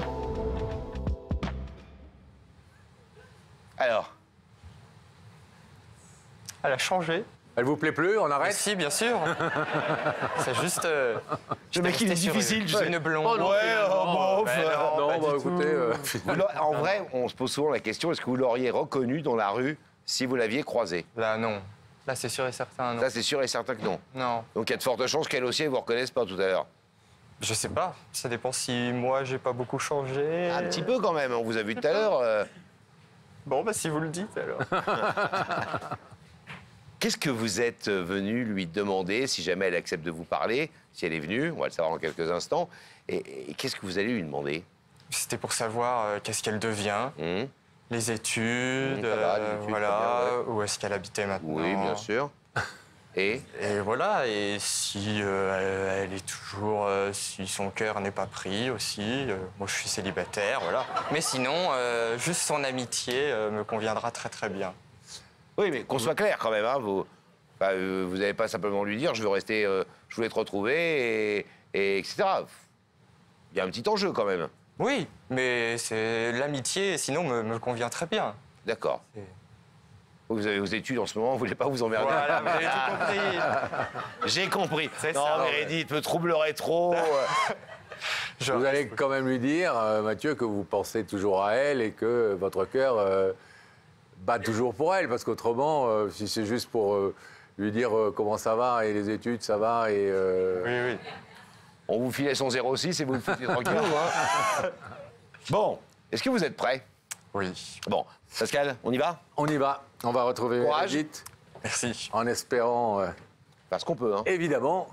Alors, Elle a changé. Elle vous plaît plus? On arrête? Si, bien sûr. C'est juste. le mec, il est difficile, tu sais. Une blonde. Oh non, ouais, oh, bof. Non, bah écoutez... En vrai, on se pose souvent la question, est-ce que vous l'auriez reconnu dans la rue si vous l'aviez croisé? Là, non. Là, c'est sûr et certain, non. Ça, c'est sûr et certain que non. Non. Donc il y a de fortes chances qu'elle aussi, elle vous reconnaisse pas tout à l'heure. Je sais pas. Ça dépend si moi, j'ai pas beaucoup changé. Un petit peu quand même, on vous a vu tout à l'heure. Bon, bah si vous le dites, alors. Qu'est-ce que vous êtes venu lui demander, si jamais elle accepte de vous parler, si elle est venue, on va le savoir en quelques instants, et qu'est-ce que vous allez lui demander? C'était pour savoir qu'est-ce qu'elle devient, les études, ça va, les études, voilà, très bien, où est-ce qu'elle habitait maintenant. Oui, bien sûr. Et voilà, et si elle est toujours, si son cœur n'est pas pris aussi, moi je suis célibataire, voilà. Mais sinon, juste son amitié me conviendra très très bien. Oui, mais qu'on soit clair quand même, hein, vous n'allez pas simplement lui dire je veux rester, je voulais te retrouver, et etc. Il y a un petit enjeu quand même. Oui, mais c'est l'amitié, sinon me convient très bien. D'accord. Vous avez vos études en ce moment, vous voulez pas vous emmerder. Voilà, vous avez tout compris. J'ai compris. C'est non, ça, Meredith, me troublerait trop. Vous allez quand même lui dire, Mathieu, que vous pensez toujours à elle et que votre cœur bat toujours pour elle, parce qu'autrement, si c'est juste pour lui dire comment ça va et les études, ça va et... Oui. On vous filait son 06 et vous le foutez tranquille. Hein. Bon, est-ce que vous êtes prêts? Oui. Bon, Pascal, on y va? On y va. On va retrouver Courage. Meredith. Merci. En espérant, Parce qu'on peut, hein. évidemment,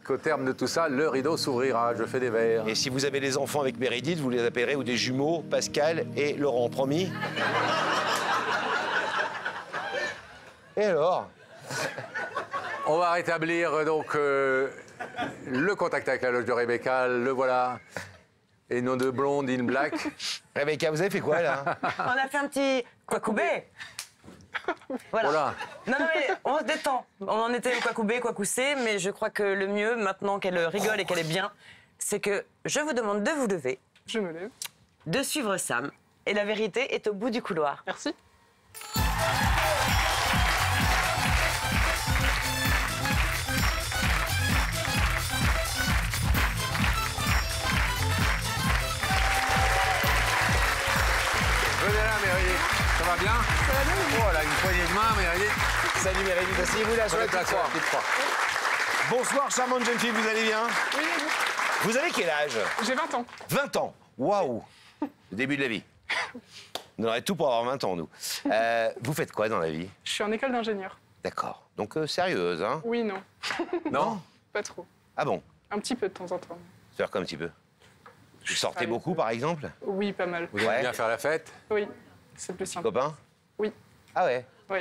qu'au terme de tout ça, le rideau s'ouvrira. Je fais des verres. Et si vous avez des enfants avec Meredith, vous les appellerez ou des jumeaux, Pascal et Laurent, promis? Et alors? On va rétablir donc le contact avec la loge de Rebecca. Le voilà. Et nos deux blondes in black. Rebecca, vous avez fait quoi, là? On a fait un petit Kwakubé. Voilà. Voilà. Non, mais on se détend. On en était au Kwakubé, Kwakoussé, mais je crois que le mieux, maintenant qu'elle rigole et qu'elle est bien, c'est que je vous demande de vous lever, Je me lève. de suivre Sam, et la vérité est au bout du couloir. Merci. Venez là, Meredith. Ça va bien? Ça va bien? Oh, elle a une poignée de main, Meredith. Salut Meredith, asseyez-vous là sur la petite croix. Bonsoir, charmante jeune fille, vous allez bien? Oui, Vous avez quel âge? j'ai 20 ans. 20 ans. Waouh! Le début de la vie. On aurait tout pour avoir 20 ans, nous. Vous faites quoi dans la vie? Je suis en école d'ingénieur. D'accord. Donc sérieuse, hein? Oui, non. Non? Pas trop. Ah bon? Un petit peu de temps en temps. C'est-à-dire quoi un petit peu? Vous sortez Allez. beaucoup, par exemple? Oui, pas mal. Vous aimez bien faire la fête? Oui, c'est plus simple. Copain? Oui. Ah ouais? Oui,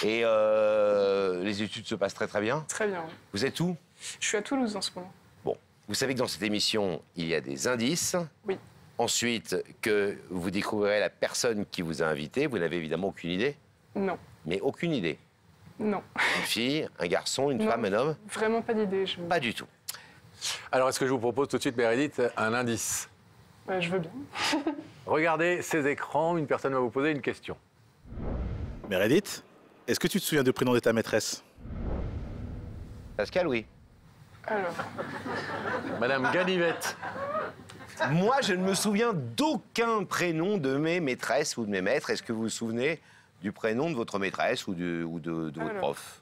Et les études se passent très très bien? très bien. Oui. Vous êtes où? Je suis à Toulouse en ce moment. Bon. Vous savez que dans cette émission, il y a des indices. Oui. Ensuite, que vous découvrirez la personne qui vous a invité. Vous n'avez évidemment aucune idée? Non. Mais aucune idée. Non. Une fille, un garçon, une Non. femme, un homme? Vraiment pas d'idée. Pas du tout. Alors, est-ce que je vous propose tout de suite, Meredith, un indice? Ouais, je veux bien. Regardez ces écrans, une personne va vous poser une question. Meredith, est-ce que tu te souviens du prénom de ta maîtresse? Pascal, oui. Alors, Madame Ganivette. Moi, je ne me souviens d'aucun prénom de mes maîtresses ou de mes maîtres. Est-ce que vous vous souvenez du prénom de votre maîtresse ou de votre Alors. prof?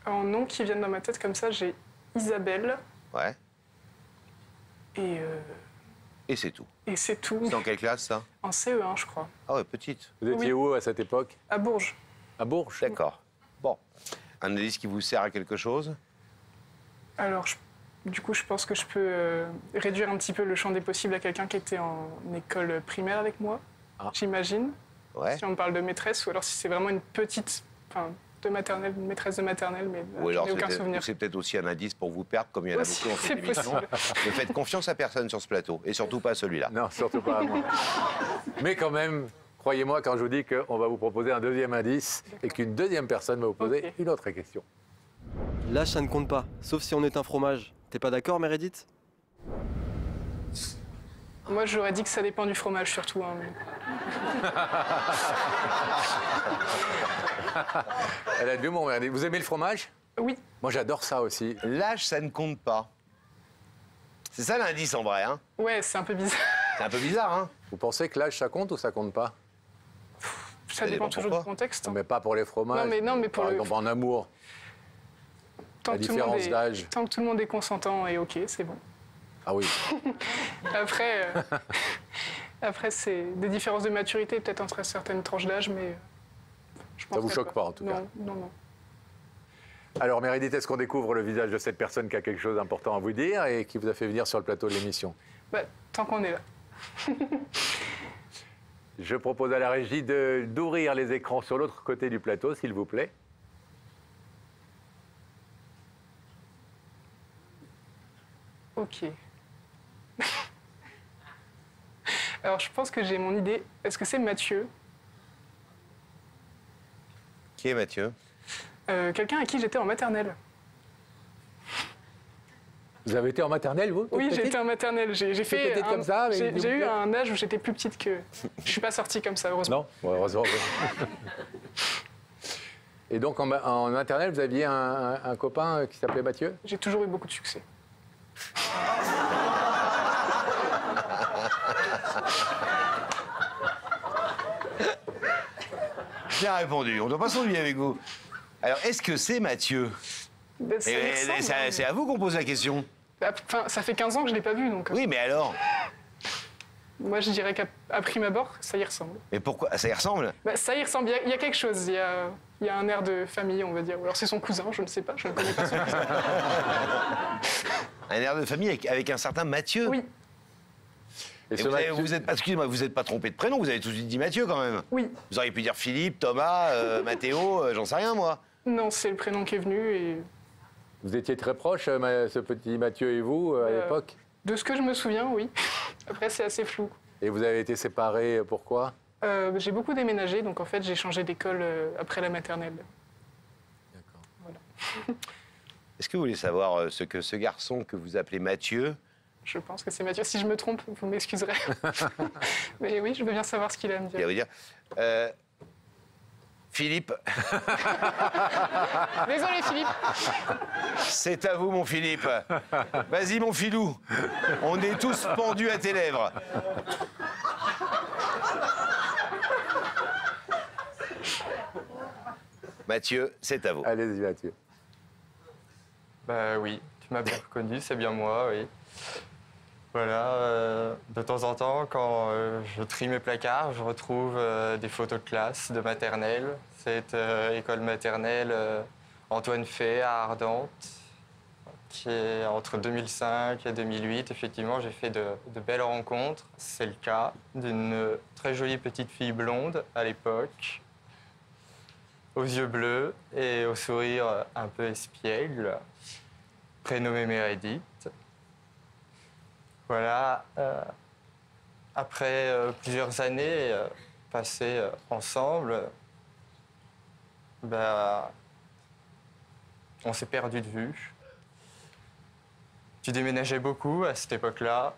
en nom qui viennent dans ma tête comme ça, j'ai Isabelle Ouais. et c'est tout. c'est tout. C'est dans quelle classe, ça? En CE1, je crois. Ah ouais, petite. Vous étiez où à cette époque? À Bourges. À Bourges. D'accord. Bon. Un indice qui vous sert à quelque chose? Alors, du coup, je pense que je peux réduire un petit peu le champ des possibles à quelqu'un qui était en école primaire avec moi, j'imagine. Ouais. Si on parle de maîtresse, ou alors si c'est vraiment une petite, enfin, de maternelle, une maîtresse de maternelle, mais Ou alors j'en ai aucun souvenir. c'est peut-être aussi un indice pour vous perdre, comme il y en a Aussi, beaucoup dans cette c'est émission. possible. Ne faites confiance à personne sur ce plateau, et surtout pas à celui-là. Non, surtout pas à moi. Mais quand même, croyez-moi quand je vous dis qu'on va vous proposer un deuxième indice et qu'une deuxième personne va vous poser une autre question. L'âge, ça ne compte pas, sauf si on est un fromage. T'es pas d'accord, Meredith? Moi, j'aurais dit que ça dépend du fromage, surtout. Hein, mais... Elle a de l'humour, Meredith. Vous aimez le fromage? Oui. Moi, j'adore ça aussi. L'âge, ça ne compte pas. C'est ça l'indice en vrai, hein? Ouais, c'est un peu bizarre. C'est un peu bizarre, hein? Vous pensez que l'âge, ça compte ou ça compte pas? Ça dépend toujours du contexte. Hein. Mais pas pour les fromages. Non, mais pour par le... exemple, en amour. La différence d'âge. Tant que tout le monde est consentant et OK, c'est bon. Ah oui. Après, c'est des différences de maturité, peut-être entre certaines tranches d'âge, mais je pense ça vous choque pas, en tout cas? Non. Alors, Meredith, est-ce qu'on découvre le visage de cette personne qui a quelque chose d'important à vous dire et qui vous a fait venir sur le plateau de l'émission? Tant qu'on est là. Je propose à la régie d'ouvrir les écrans sur l'autre côté du plateau, s'il vous plaît. OK. Alors, je pense que j'ai mon idée. Est-ce que c'est Mathieu? Qui est Mathieu? Quelqu'un à qui j'étais en maternelle. Vous avez été en maternelle, vous? Oui, j'ai été en maternelle. J'ai fait comme ça, j'ai eu un âge où j'étais plus petite que... Je suis pas sortie comme ça, heureusement. Non, heureusement. Et donc, en maternelle, vous aviez un copain qui s'appelait Mathieu? J'ai toujours eu beaucoup de succès. Bien répondu. On ne doit pas s'ennuyer avec vous. Alors, est-ce que c'est Mathieu? C'est à vous qu'on pose la question. Enfin, ça fait 15 ans que je ne l'ai pas vu, donc... Oui, mais alors? Moi, je dirais qu'à prime abord, ça y ressemble. Mais pourquoi? Ça y ressemble? Ça y ressemble. Il y a quelque chose. Il y a un air de famille, on va dire. Ou alors c'est son cousin, je ne sais pas. Je ne connais pas son cousin. Un air de famille avec un certain Mathieu? Oui. Et excusez-moi, vous n'êtes pas trompé de prénom, vous avez tout de suite dit Mathieu quand même. Oui. Vous auriez pu dire Philippe, Thomas, Mathéo, j'en sais rien moi. Non, c'est le prénom qui est venu et... Vous étiez très proches, ce petit Mathieu et vous, à l'époque? De ce que je me souviens, oui. Après, c'est assez flou. Et vous avez été séparés, pourquoi? J'ai beaucoup déménagé, donc en fait, j'ai changé d'école après la maternelle. D'accord. Voilà. Est-ce que vous voulez savoir ce que ce garçon que vous appelez Mathieu... Je pense que c'est Mathieu. Si je me trompe, vous m'excuserez. Mais oui, je veux bien savoir ce qu'il a à me dire. Il va vous dire... Philippe. Désolé, Philippe. C'est à vous, mon Philippe. Vas-y, mon filou. On est tous pendus à tes lèvres. Mathieu, c'est à vous. Allez-y, Mathieu. Bah oui, tu m'as bien reconnu, c'est bien moi, oui. Voilà, de temps en temps, quand je trie mes placards, je retrouve des photos de classe, de maternelle. C'est école maternelle Antoine Fay à Ardentes, qui est entre 2005 et 2008. Effectivement, j'ai fait de belles rencontres. C'est le cas d'une très jolie petite fille blonde à l'époque, aux yeux bleus et au sourire un peu espiègle, prénommée Meredith. Voilà, après plusieurs années passées ensemble, on s'est perdu de vue. Tu déménageais beaucoup à cette époque-là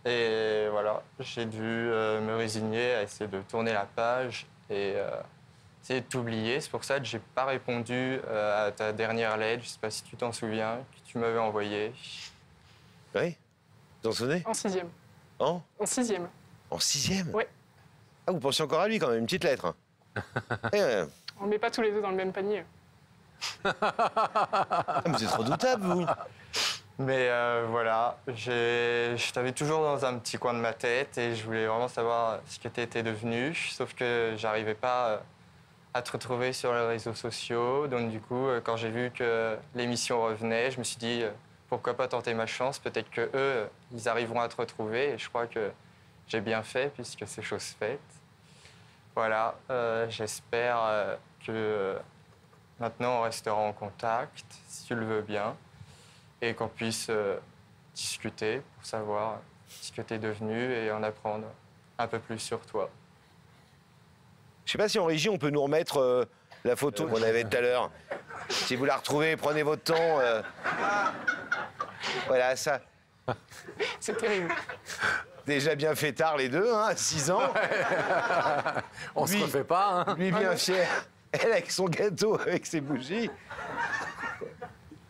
et voilà, j'ai dû me résigner à essayer de tourner la page et essayer de t'oublier. C'est pour ça que j'ai pas répondu à ta dernière lettre, je sais pas si tu t'en souviens, que tu m'avais envoyée. Oui. Vous en souvenez? En 6e. En 6e. En 6e? Oui. Ah, vous pensiez encore à lui quand même, une petite lettre. On ne met pas tous les œufs dans le même panier. Ah, mais c'est trop doutable, vous. Mais voilà, je t'avais toujours dans un petit coin de ma tête et je voulais vraiment savoir ce que tu étais devenu. Sauf que j'arrivais pas à te retrouver sur les réseaux sociaux. Donc du coup, quand j'ai vu que l'émission revenait, je me suis dit pourquoi pas tenter ma chance. Peut-être que eux, ils arriveront à te retrouver. Et je crois que j'ai bien fait, puisque c'est chose faite. Voilà, j'espère que maintenant on restera en contact, si tu le veux bien, et qu'on puisse discuter pour savoir ce que tu es devenu et en apprendre un peu plus sur toi. Je sais pas si en régie, on peut nous remettre la photo qu'on avait tout à l'heure. Si vous la retrouvez, prenez votre temps. Voilà, ça. C'est terrible. Déjà bien fait tard, les deux, hein, 6 ans. On se refait pas, hein. Lui, bien fier. Elle, avec son gâteau, avec ses bougies.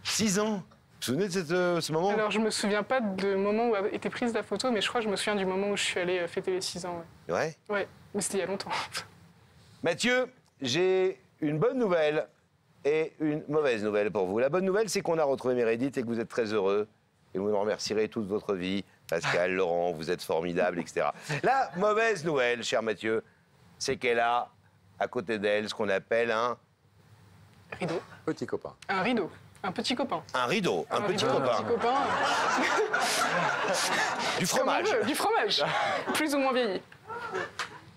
6 ans. Vous vous souvenez de ce moment? Alors, je me souviens pas du moment où a été prise la photo, mais je crois que je me souviens du moment où je suis allée fêter les 6 ans. Ouais? Ouais, mais c'était il y a longtemps. Mathieu, j'ai une bonne nouvelle et une mauvaise nouvelle pour vous. La bonne nouvelle, c'est qu'on a retrouvé Meredith et que vous êtes très heureux. Et vous nous remercierez toute votre vie. Pascal, Laurent, vous êtes formidables, etc. La mauvaise nouvelle, cher Mathieu, c'est qu'elle a à côté d'elle ce qu'on appelle un... Rideau. Petit copain. Un rideau. Un petit copain. Un rideau, un petit copain. Un petit copain. Du fromage. Du fromage. Plus ou moins vieilli.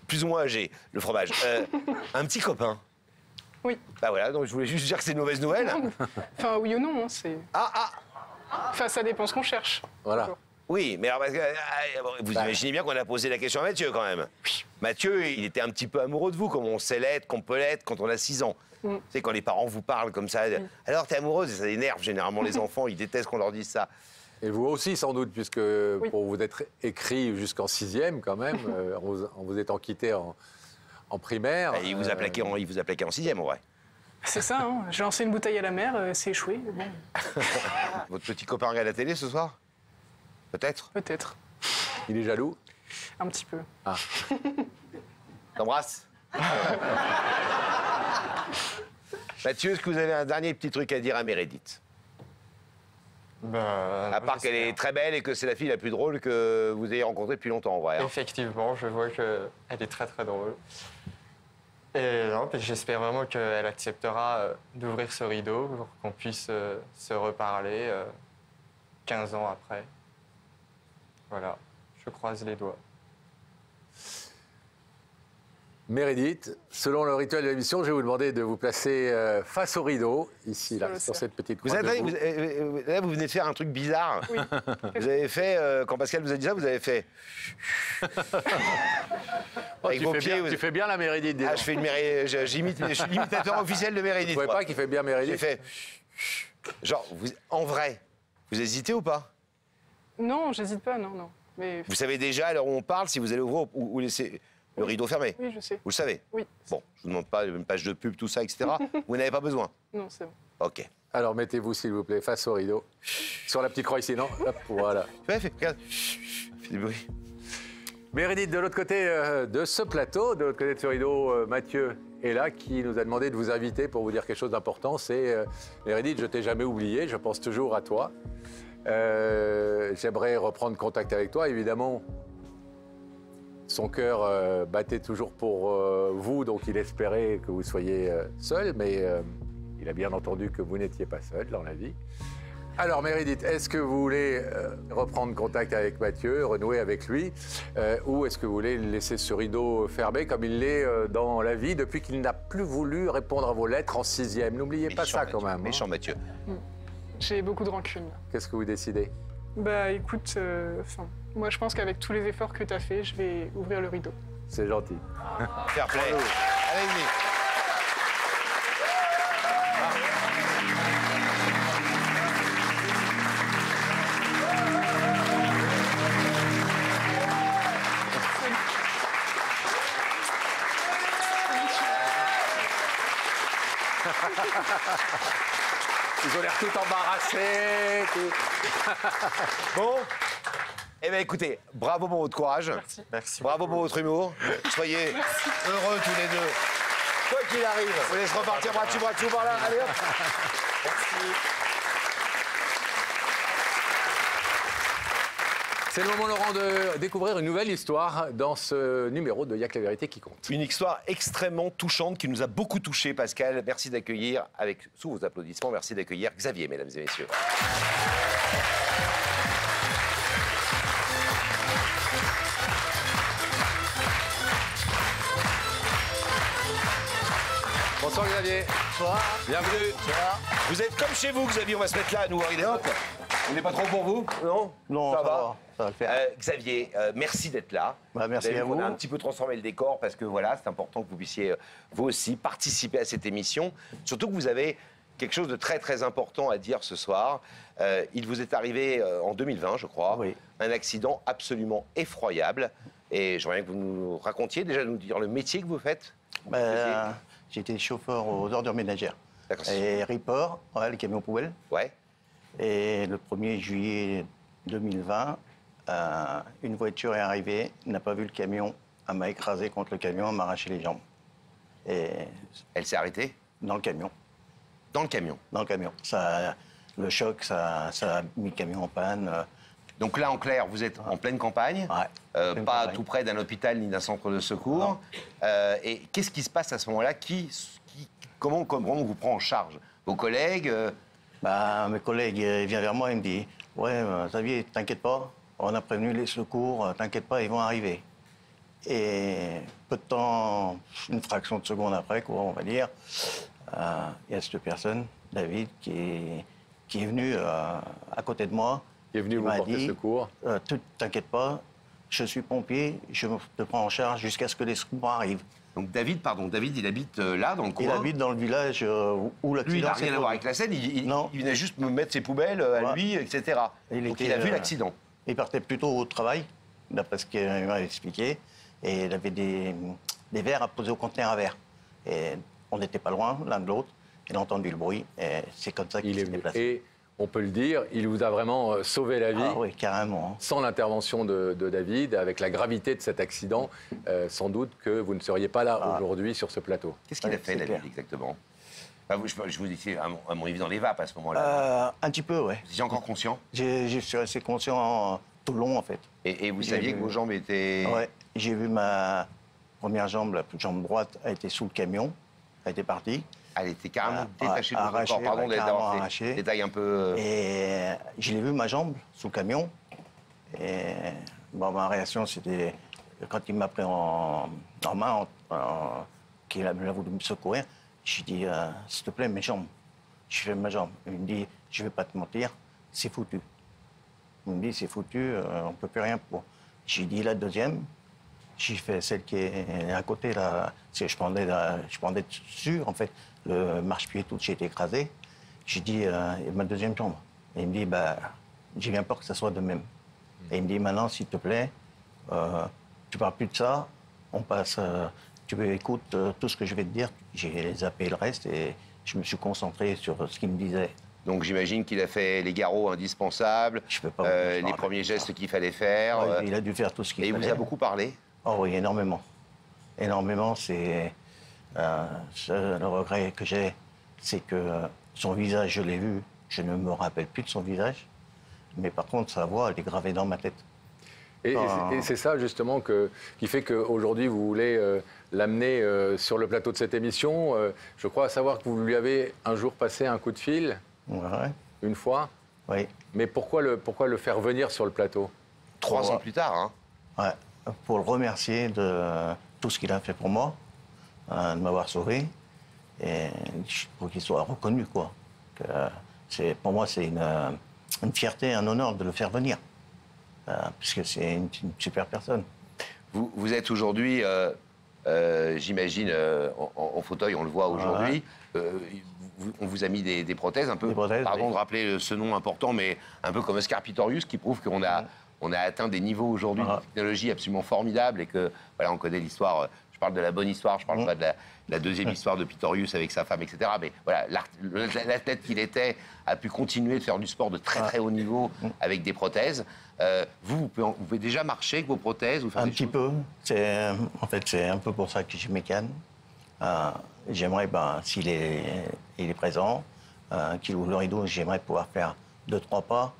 Plus ou moins âgé, le fromage. Un petit copain. Oui. Bah voilà, donc je voulais juste dire que c'est une mauvaise nouvelle. Enfin, oui ou non, hein, c'est... Enfin, ça dépend ce qu'on cherche. Voilà. Oui, mais alors, vous imaginez bien qu'on a posé la question à Mathieu, quand même. Oui. Mathieu, il était un petit peu amoureux de vous, comme on sait l'être, qu'on peut l'être quand on a 6 ans. Tu sais, quand les parents vous parlent comme ça, alors t'es amoureuse, et ça énerve généralement les enfants, ils détestent qu'on leur dise ça. Et vous aussi, sans doute, puisque pour vous être écrit jusqu'en 6e, quand même, en vous étant quitté en primaire... Et il vous a plaqué en 6e, en vrai. C'est ça, hein. J'ai lancé une bouteille à la mer, c'est échoué. Bon. Votre petit copain regarde la télé ce soir? Peut-être? Peut-être. Il est jaloux? Un petit peu. Ah. T'embrasses. Mathieu, est-ce que vous avez un dernier petit truc à dire à Meredith? À part qu'elle est très belle et que c'est la fille la plus drôle que vous ayez rencontrée depuis longtemps, en vrai. Hein. Effectivement, je vois qu'elle est très très drôle. Et non, j'espère vraiment qu'elle acceptera d'ouvrir ce rideau pour qu'on puisse se reparler 15 ans après. Voilà, je croise les doigts. Meredith, selon le rituel de l'émission, je vais vous demander de vous placer face au rideau, ici, là, sur cette petite croix. Là, vous venez de faire un truc bizarre. Oui. Vous avez fait, quand Pascal vous a dit ça, vous avez fait... Avec vos pieds, tu fais bien la Meredith. Ah, je suis l'imitateur officiel de Meredith. Vous ne trouvez pas qu'il fait bien Meredith? J'ai fait... Genre, en vrai, vous hésitez ou pas? Non, j'hésite pas, non. Mais... Vous savez déjà, à l'heure où on parle, si vous allez ouvrir ou laisser... Le rideau fermé? Oui, je sais. Vous le savez? Oui. Bon, je ne vous demande pas une page de pub, tout ça, etc. Vous n'avez pas besoin? Non, c'est bon. OK. Alors, mettez-vous, s'il vous plaît, face au rideau. Sur la petite croix ici, non? Hop, voilà. Regarde. Fais du bruit. Meredith, de l'autre côté de ce plateau, de l'autre côté de ce rideau, Mathieu est là, qui nous a demandé de vous inviter pour vous dire quelque chose d'important. C'est, Meredith, je t'ai jamais oublié, je pense toujours à toi. J'aimerais reprendre contact avec toi, évidemment. Son cœur battait toujours pour vous, donc il espérait que vous soyez seul, mais il a bien entendu que vous n'étiez pas seul dans la vie. Alors Meredith, est-ce que vous voulez reprendre contact avec Mathieu, renouer avec lui, ou est-ce que vous voulez laisser ce rideau fermé comme il l'est dans la vie depuis qu'il n'a plus voulu répondre à vos lettres en 6e? N'oubliez pas ça quand même. Méchant Mathieu. J'ai beaucoup de rancune. Qu'est-ce que vous décidez? Bah écoute, moi je pense qu'avec tous les efforts que tu as fait, je vais ouvrir le rideau. C'est gentil. Fair play. Allez-y. Ils ont l'air tout embarrassés. Bon. Eh bien, écoutez, bravo pour votre courage. Merci. Merci. Bravo pour votre humour. Soyez heureux tous les deux. Quoi qu'il arrive, on laisse repartir bras dessus, par là. Allez hop. Merci. C'est le moment, Laurent, de découvrir une nouvelle histoire dans ce numéro de Y'a que la vérité qui compte. Une histoire extrêmement touchante qui nous a beaucoup touchés, Pascal. Merci d'accueillir, sous vos applaudissements, merci d'accueillir Xavier, mesdames et messieurs. Bonsoir Xavier. Bonsoir. Bienvenue. Bonsoir. Vous êtes comme chez vous, Xavier, on va se mettre là à nous. On n'est pas trop pour vous? Non? Non, ça va le faire. Xavier, merci d'être là. Merci à vous. On a un petit peu transformé le décor parce que voilà, c'est important que vous puissiez, vous aussi, participer à cette émission. Surtout que vous avez quelque chose de très très important à dire ce soir. Il vous est arrivé en 2020, je crois, un accident absolument effroyable. Et j'aimerais bien que vous nous racontiez, déjà nous dire le métier que vous faites. J'étais chauffeur aux ordures ménagères. Et Ripper, le camion poubelle. Ouais. Et le 1er juillet 2020, une voiture est arrivée, n'a pas vu le camion, elle m'a écrasé contre le camion, elle m'a arraché les jambes. Et elle s'est arrêtée? Dans le camion. Dans le camion? Dans le camion. Le choc, ça a mis le camion en panne. Donc là, en clair, vous êtes en pleine campagne, pas tout près d'un hôpital ni d'un centre de secours. Et qu'est-ce qui se passe à ce moment-là? Comment vous prend en charge? Vos collègues? Mes collègues, ils viennent vers moi et me disent « Ouais, Xavier, t'inquiète pas, on a prévenu les secours, t'inquiète pas, ils vont arriver. » Et peu de temps, une fraction de seconde après, on va dire, il y a cette personne, David, qui est venu à côté de moi. Il est venu vous porter secours. T'inquiète pas, je suis pompier, je te prends en charge jusqu'à ce que les secours arrivent. Donc David, il habite là, dans le coin? Il habite dans le village où l'accident. Lui, il n'a rien à voir avec la scène, il venait juste me mettre ses poubelles à lui, etc. Donc il a vu l'accident. Il partait plutôt au travail, d'après ce qu'il m'a expliqué, et il avait des verres à poser au conteneur à verre. Et on n'était pas loin l'un de l'autre, il a entendu le bruit, et c'est comme ça qu'il s'est déplacé. Et on peut le dire, il vous a vraiment sauvé la vie. Ah oui, carrément. Sans l'intervention de David, avec la gravité de cet accident, sans doute que vous ne seriez pas là aujourd'hui sur ce plateau. Qu'est-ce qu'il a fait, David, exactement? Je vous étiez à mon avis dans les vapes à ce moment-là. Un petit peu, oui. Vous étiez encore conscient? Je suis resté conscient tout le long, en fait. Et vous saviez que vos jambes étaient... Oui, j'ai vu ma première jambe, la jambe droite, a été sous le camion, a été partie. Elle était carrément détachée de votre corps. Pardon d'avoir fait détail un peu... Et je l'ai vu, ma jambe, sous le camion. Et ma réaction, c'était... Quand il m'a pris en main, qu'il a voulu me secourir, j'ai dit, s'il te plaît, mes jambes. Je fais ma jambe. Il me dit, je ne vais pas te mentir, c'est foutu. Il me dit, c'est foutu, on ne peut plus rien pour... J'ai dit la deuxième. J'ai fait celle qui est à côté, là. Je pendais dessus, en fait. Le marche-pied tout, j'ai été écrasé. J'ai dit, ma deuxième jambe. Et il me dit, j'ai bien peur que ça soit de même. Et il me dit, maintenant, s'il te plaît, tu parles plus de ça, on passe, tu écoutes tout ce que je vais te dire. J'ai zappé le reste et je me suis concentré sur ce qu'il me disait. Donc j'imagine qu'il a fait les garrots indispensables, les premiers gestes qu'il fallait faire. Ouais, il a dû faire tout ce qu'il fallait. Et il vous a beaucoup parlé? Oh oui, énormément. Énormément, c'est... le regret que j'ai, c'est que son visage, je l'ai vu, je ne me rappelle plus de son visage, mais par contre, sa voix, elle est gravée dans ma tête. Et c'est ça, justement, qui fait qu'aujourd'hui, vous voulez l'amener sur le plateau de cette émission. Je crois savoir que vous lui avez un jour passé un coup de fil, une fois. Oui. Mais pourquoi le faire venir sur le plateau? 3 ans plus tard, hein? Ouais, pour le remercier de tout ce qu'il a fait pour moi. De m'avoir sauvé, et pour qu'il soit reconnu, quoi. Pour moi, c'est une fierté, un honneur de le faire venir, puisque c'est une super personne. Vous êtes aujourd'hui, j'imagine, en fauteuil, on le voit aujourd'hui. On vous a mis des prothèses, un peu, pardon de rappeler ce nom important, mais un peu comme Oscar Pistorius, qui prouve qu'on a atteint des niveaux aujourd'hui de technologie absolument formidables et que, voilà, on connaît l'histoire. Je parle de la bonne histoire, je parle pas de la deuxième histoire de Pistorius avec sa femme, etc. Mais voilà, l'athlète qu'il était a pu continuer de faire du sport de très très haut niveau avec des prothèses. Vous pouvez déjà marcher avec vos prothèses? Un petit peu. En fait, c'est un peu pour ça que je mécane. J'aimerais, s'il est présent, qu'il ouvre le rideau, j'aimerais pouvoir faire 2-3 pas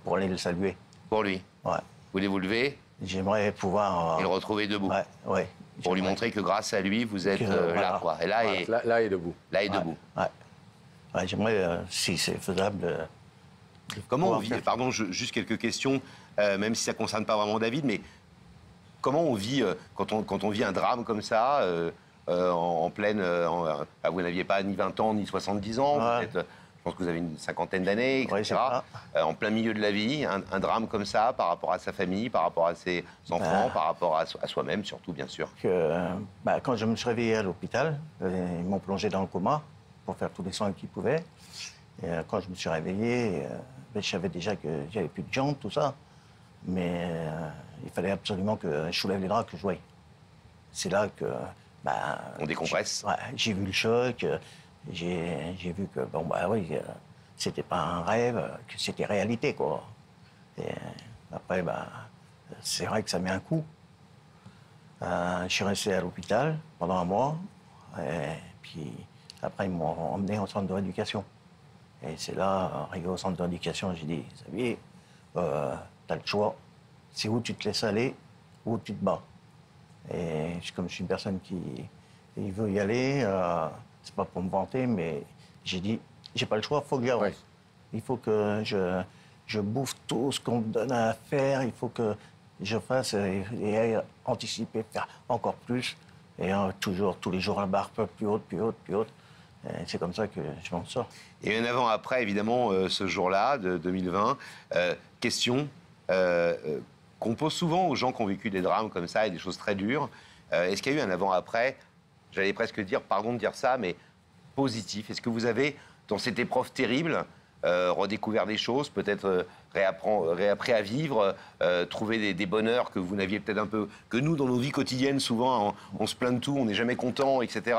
pour aller le saluer. Pour lui? Ouais. Vous voulez vous lever? J'aimerais pouvoir... Et le retrouver debout? Ouais. Pour lui montrer que grâce à lui, vous êtes là, quoi. Et là, voilà. Là est debout. Là est debout. Ouais, j'aimerais, si c'est faisable... Comment on vit, pardon, juste quelques questions, même si ça ne concerne pas vraiment David, mais comment on vit quand on vit un drame comme ça, en pleine... vous n'aviez pas ni 20 ans, ni 70 ans, je pense que vous avez une cinquantaine d'années, etc. En plein milieu de la vie, un drame comme ça, par rapport à sa famille, par rapport à ses enfants, par rapport à soi-même, surtout, bien sûr. Quand je me suis réveillé à l'hôpital, ils m'ont plongé dans le coma pour faire tous les soins qu'ils pouvaient. Et quand je me suis réveillé, je savais déjà que j'avais plus de jambes, tout ça. Mais il fallait absolument que je soulève les draps, que je voie. C'est là que... on décompresse. J'ai vu le choc, j'ai vu que, c'était pas un rêve, que c'était réalité, quoi. Et après, c'est vrai que ça met un coup. Je suis resté à l'hôpital pendant un mois. Et puis après, ils m'ont emmené au centre de rééducation. Et c'est là, arrivé au centre de rééducation, j'ai dit, Xavier, t'as le choix. C'est où tu te laisses aller, ou tu te bats. Et comme je suis une personne qui veut y aller, c'est pas pour me vanter, mais j'ai dit, j'ai pas le choix, il faut que j'avance. Il faut que je bouffe tout ce qu'on me donne à faire, il faut que je fasse et anticiper, faire encore plus. Et toujours, tous les jours, la barre plus haute, plus haute, plus haute. C'est comme ça que je m'en sors. Et un avant-après, évidemment, ce jour-là, de 2020. Question qu'on pose souvent aux gens qui ont vécu des drames comme ça et des choses très dures. Est-ce qu'il y a eu un avant-après, j'allais presque dire, pardon de dire ça, mais positif? Est-ce que vous avez, dans cette épreuve terrible, redécouvert des choses, peut-être réappris à vivre, trouver des bonheurs que vous n'aviez peut-être un peu... Que nous, dans nos vies quotidiennes, souvent, on se plaint de tout, on n'est jamais content, etc.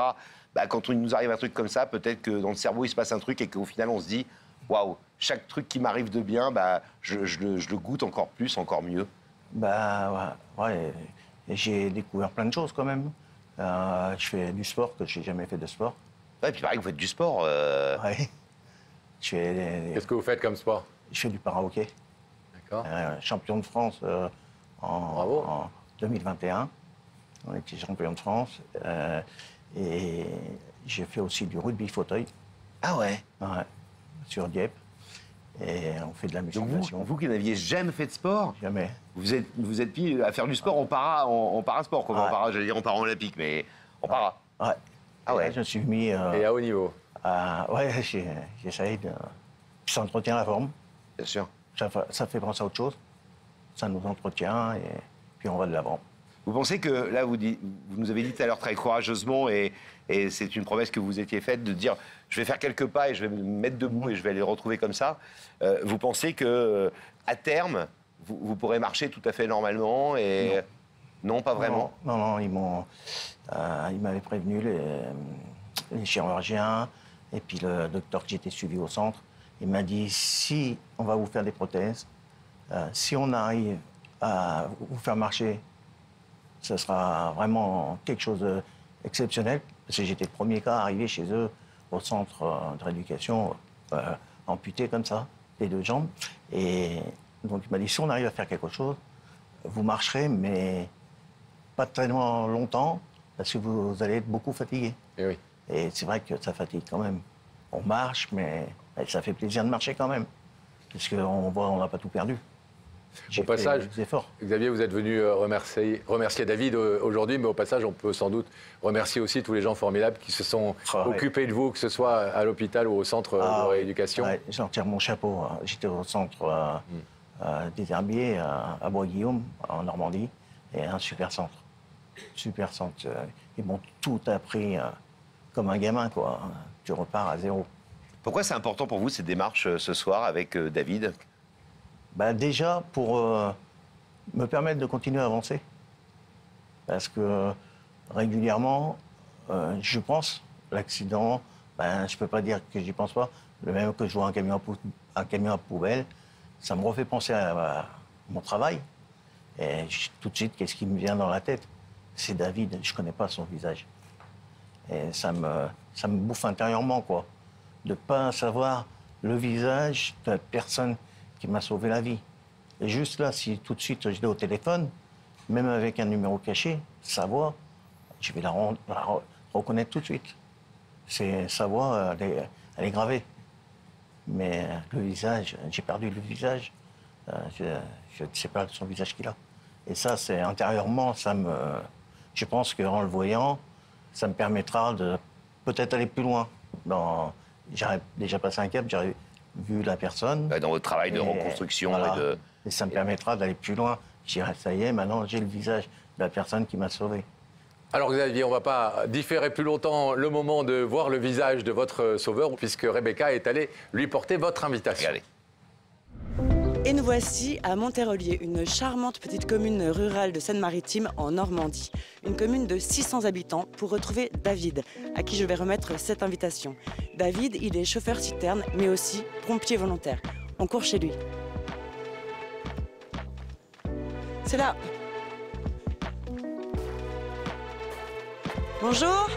Quand il nous arrive un truc comme ça, peut-être que dans le cerveau, il se passe un truc et qu'au final, on se dit « Waouh, chaque truc qui m'arrive de bien, je le goûte encore plus, encore mieux. » J'ai découvert plein de choses quand même. Je fais du sport, que je n'ai jamais fait de sport. Et puis pareil, vous faites du sport. Qu'est-ce que vous faites comme sport? Je fais du para-hockey. D'accord. Champion de France en 2021. On était champion de France. Et j'ai fait aussi du rugby fauteuil. Ah ouais? Ouais, sur Dieppe. Et on fait de la musculation. Donc vous qui n'aviez jamais fait de sport? Jamais. Vous êtes mis à faire du sport en parasport, quoi. En para, j'allais dire en para-olympique, mais en para. Ouais. Ah ouais? Je me suis mis... Et à haut niveau? J'essaye de... Puis ça entretient la forme. Bien sûr. Ça fait penser à autre chose. Ça nous entretient et puis on va de l'avant. Vous pensez que, là, vous nous avez dit tout à l'heure très courageusement, et c'est une promesse que vous étiez faite, de dire je vais faire quelques pas et je vais me mettre debout et je vais les retrouver comme ça. Vous pensez que à terme, vous pourrez marcher tout à fait normalement et... Non, pas vraiment? Non, ils m'avaient prévenu, les chirurgiens, et puis le docteur que j'étais suivi au centre. Il m'a dit, si on va vous faire des prothèses, si on arrive à vous faire marcher, ce sera vraiment quelque chose d'exceptionnel. Parce que j'étais le premier cas à arriver chez eux, au centre de rééducation, amputé comme ça, les deux jambes. Et donc il m'a dit, si on arrive à faire quelque chose, vous marcherez, mais pas tellement longtemps, parce que vous allez être beaucoup fatigué. Et oui. Et c'est vrai que ça fatigue quand même. On marche, mais ça fait plaisir de marcher quand même. Parce qu'on voit, on n'a pas tout perdu. Au passage, Xavier, vous êtes venu remercier David aujourd'hui, mais au passage, on peut sans doute remercier aussi tous les gens formidables qui se sont occupés de vous, que ce soit à l'hôpital ou au centre de rééducation. J'en tire mon chapeau. J'étais au centre des Herbiers à Bois-Guillaume, en Normandie, et un super centre. Super centre. Ils m'ont tout appris comme un gamin, quoi. Tu repars à zéro. Pourquoi c'est important pour vous, cette démarche ce soir avec David? Déjà, pour me permettre de continuer à avancer. Parce que régulièrement, je pense, l'accident, je ne peux pas dire que j'y pense pas. Le même que je vois un camion à poubelle, ça me refait penser à mon travail. Et tout de suite, qu'est-ce qui me vient dans la tête? C'est David, je ne connais pas son visage. Et ça me bouffe intérieurement, quoi. De ne pas savoir le visage de la personne qui m'a sauvé la vie. Et juste là, si tout de suite je l'ai au téléphone, même avec un numéro caché, sa voix, je vais la reconnaître tout de suite. Sa voix, elle est gravée. Mais le visage, j'ai perdu le visage. Je ne sais pas son visage qu'il a. Et ça, c'est intérieurement, je pense qu'en le voyant, ça me permettra de peut-être aller plus loin. J'aurais déjà passé un cap, j'aurais vu la personne. Dans votre travail de reconstruction voilà. Et ça me permettra d'aller plus loin. Je dirais, ça y est, maintenant j'ai le visage de la personne qui m'a sauvé. Alors Xavier, on ne va pas différer plus longtemps le moment de voir le visage de votre sauveur, puisque Rebecca est allée lui porter votre invitation. Regardez. Et nous voici à Monterrelier, une charmante petite commune rurale de Seine-Maritime en Normandie. Une commune de 600 habitants pour retrouver David, à qui je vais remettre cette invitation. David, il est chauffeur citerne, mais aussi pompier volontaire. On court chez lui. C'est là. Bonjour.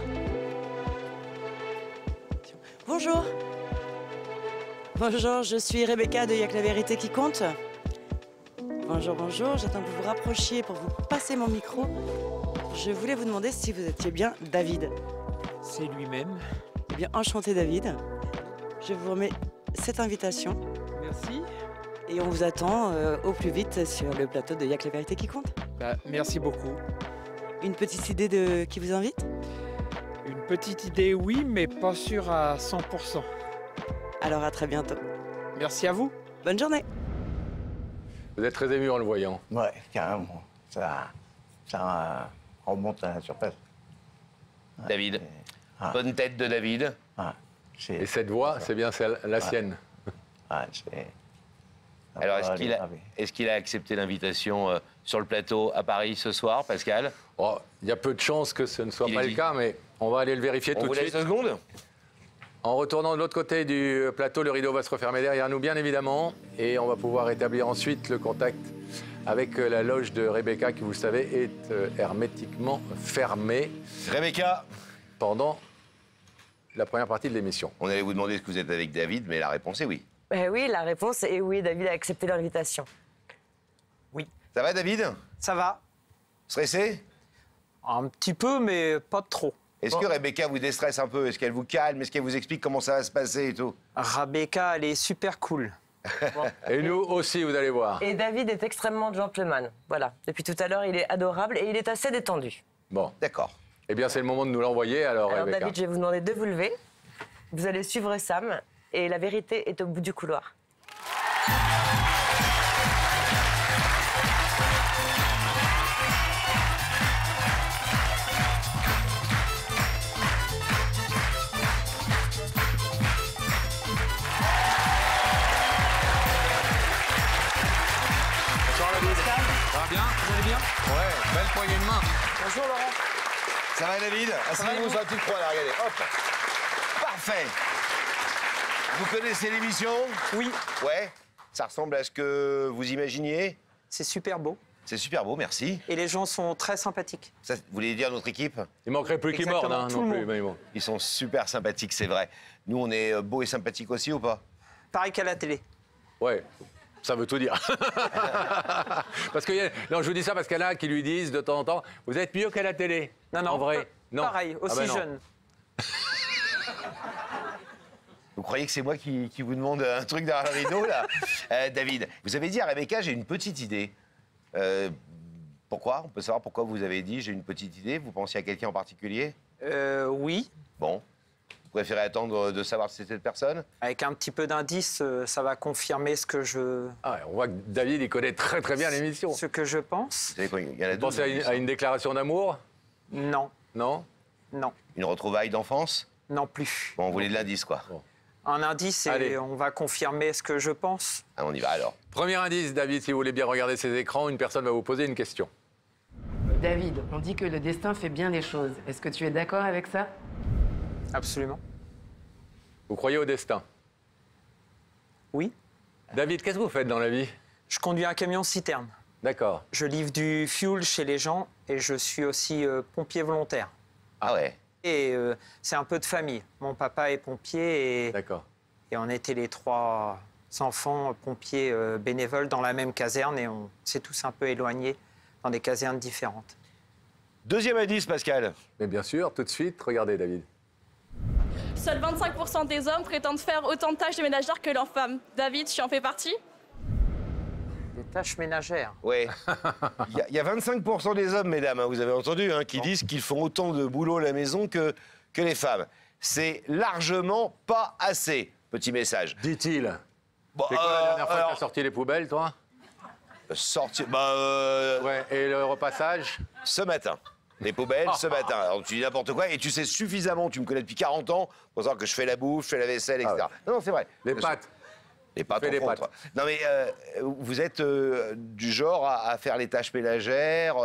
Bonjour. Bonjour, je suis Rebecca de Y'a que la vérité qui compte. Bonjour, bonjour, j'attends que vous vous rapprochiez pour vous passer mon micro. Je voulais vous demander si vous étiez bien David. C'est lui-même. Eh bien, enchanté David. Je vous remets cette invitation. Merci. Et on vous attend au plus vite sur le plateau de Y'a que la vérité qui compte. Merci beaucoup. Une petite idée de qui vous invite? Une petite idée, oui, mais pas sûre à 100%. Alors à très bientôt. Merci à vous. Bonne journée. Vous êtes très ému en le voyant. Ouais, carrément. Ça remonte à la surface. David. Bonne tête de David. Et cette voix, c'est bien la sienne. Alors, est-ce qu'il a accepté l'invitation sur le plateau à Paris ce soir, Pascal? Il y a peu de chances que ce ne soit pas le cas, mais on va aller le vérifier tout de suite. On vous laisse 2 secondes. En retournant de l'autre côté du plateau, le rideau va se refermer derrière nous, bien évidemment, et on va pouvoir établir ensuite le contact avec la loge de Rebecca, qui, vous le savez, est hermétiquement fermée. Rebecca. Pendant la première partie de l'émission. On allait vous demander est-ce que vous êtes avec David, mais la réponse est oui. Oui, la réponse est oui, David a accepté l'invitation. Oui. Ça va, David? Ça va. Stressé? Un petit peu, mais pas trop. Est-ce que Rebecca vous déstresse un peu? Est-ce qu'elle vous calme? Est-ce qu'elle vous explique comment ça va se passer et tout? Rebecca, elle est super cool. Et nous aussi, vous allez voir. Et David est extrêmement gentleman. Voilà. Depuis tout à l'heure, il est adorable et il est assez détendu. Bon. D'accord. Eh bien, c'est le moment de nous l'envoyer, alors Rebecca. David, je vais vous demander de vous lever. Vous allez suivre Sam et la vérité est au bout du couloir. Ça va bien? Vous allez bien? Ouais, belle poignée de main. Bonjour Laurent. Ça va, David? Asseyez-vous sur la petite croix, là, regardez. Hop. Parfait. Vous connaissez l'émission? Oui. Ouais. Ça ressemble à ce que vous imaginiez? C'est super beau. C'est super beau, merci. Et les gens sont très sympathiques. Ça, vous voulez dire notre équipe? Il manquerait plus qu'ils mordent, hein, non plus. Mais bon. Ils sont super sympathiques, c'est vrai. Nous, on est beaux et sympathiques aussi, ou pas? Pareil qu'à la télé. Ouais. Ça veut tout dire. Parce que, non, je vous dis ça parce qu'il y en a qui lui disent de temps en temps, vous êtes mieux qu'à la télé. Non, non. En vrai. Non. Pareil, aussi jeune. Vous croyez que c'est moi qui vous demande un truc derrière le rideau, là? David, vous avez dit à Rebecca, j'ai une petite idée. Pourquoi? On peut savoir pourquoi vous avez dit, j'ai une petite idée? Vous pensiez à quelqu'un en particulier? Oui. Bon. Vous préférez attendre de savoir si c'est cette personne? Avec un petit peu d'indice, ça va confirmer ce que je... Ah, on voit que David, il connaît très très bien l'émission. Ce que je pense. Vous savez quoi, il y en a Vous pensez à une déclaration d'amour? Non. Non? Non. Une retrouvaille d'enfance? Non plus. Bon, on voulait de l'indice, quoi. Bon. Un indice et allez, on va confirmer ce que je pense. Ah, on y va alors. Premier indice, David, si vous voulez bien regarder ces écrans, une personne va vous poser une question. David, on dit que le destin fait bien les choses. Est-ce que tu es d'accord avec ça? Absolument. Vous croyez au destin? Oui. David, qu'est-ce que vous faites dans la vie? Je conduis un camion citerne. D'accord. Je livre du fuel chez les gens et je suis aussi pompier volontaire. Ah ouais. Et c'est un peu de famille. Mon papa est pompier et... D'accord. Et on était les trois enfants pompiers bénévoles dans la même caserne et on s'est tous un peu éloignés dans des casernes différentes. Deuxième indice, Pascal. Mais bien sûr, tout de suite, regardez, David. Seuls 25% des hommes prétendent faire autant de tâches de ménagères que leurs femmes. David, tu en fais partie? Des tâches ménagères. Oui. Il y a 25% des hommes, mesdames, hein, vous avez entendu, hein, qui disent qu'ils font autant de boulot à la maison que les femmes. C'est largement pas assez, petit message. Dit-il. Bon, c'est quoi la dernière fois que t'as sorti les poubelles, toi? Sortir. Ouais, et le repassage? Ce matin. Les poubelles, ce matin. Alors, tu dis n'importe quoi et tu sais suffisamment, tu me connais depuis 40 ans, pour savoir que je fais la bouffe, je fais la vaisselle, etc. Ah ouais. Non, c'est vrai. Les pâtes. Les pâtes, Fais les entre autres. Non, mais vous êtes du genre à faire les tâches ménagères,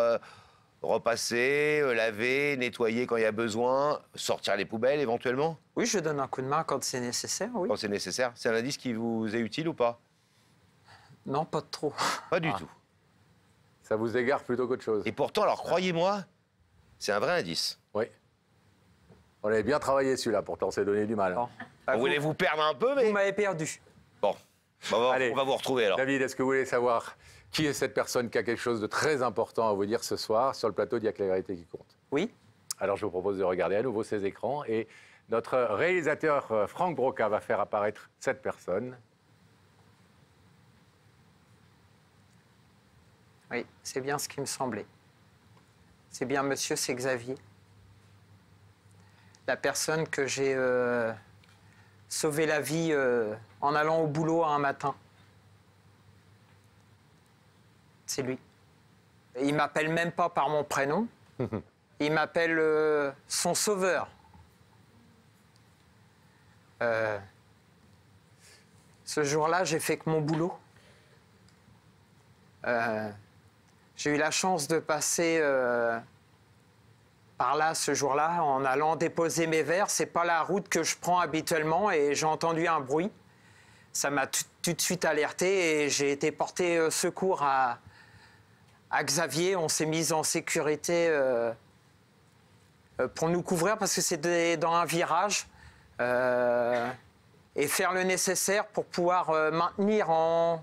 repasser, laver, nettoyer quand il y a besoin, sortir les poubelles éventuellement? Oui, je donne un coup de main quand c'est nécessaire, oui. Quand c'est nécessaire. C'est un indice qui vous est utile ou pas? Non, pas trop. Pas du tout. Ça vous égare plutôt qu'autre chose. Et pourtant, alors croyez-moi, c'est un vrai indice. Oui. On avait bien travaillé celui-là, pourtant on s'est donné du mal. Vous voulez vous perdre un peu, mais... Vous m'avez perdu. Bon, Allez, on va vous retrouver alors. David, est-ce que vous voulez savoir qui est cette personne qui a quelque chose de très important à vous dire ce soir? Sur le plateau, il n'y a que la vérité qui compte. Oui. Alors je vous propose de regarder à nouveau ces écrans et notre réalisateur Franck Broca va faire apparaître cette personne. Oui, c'est bien ce qui me semblait. C'est bien monsieur, c'est Xavier. La personne que j'ai sauvé la vie en allant au boulot un matin. C'est lui. Il m'appelle même pas par mon prénom. Il m'appelle son sauveur. Ce jour-là, j'ai fait que mon boulot. J'ai eu la chance de passer par là ce jour-là en allant déposer mes verres. C'est pas la route que je prends habituellement et j'ai entendu un bruit. Ça m'a tout de suite alerté et j'ai été porter secours à Xavier. On s'est mis en sécurité pour nous couvrir parce que c'était dans un virage et faire le nécessaire pour pouvoir maintenir en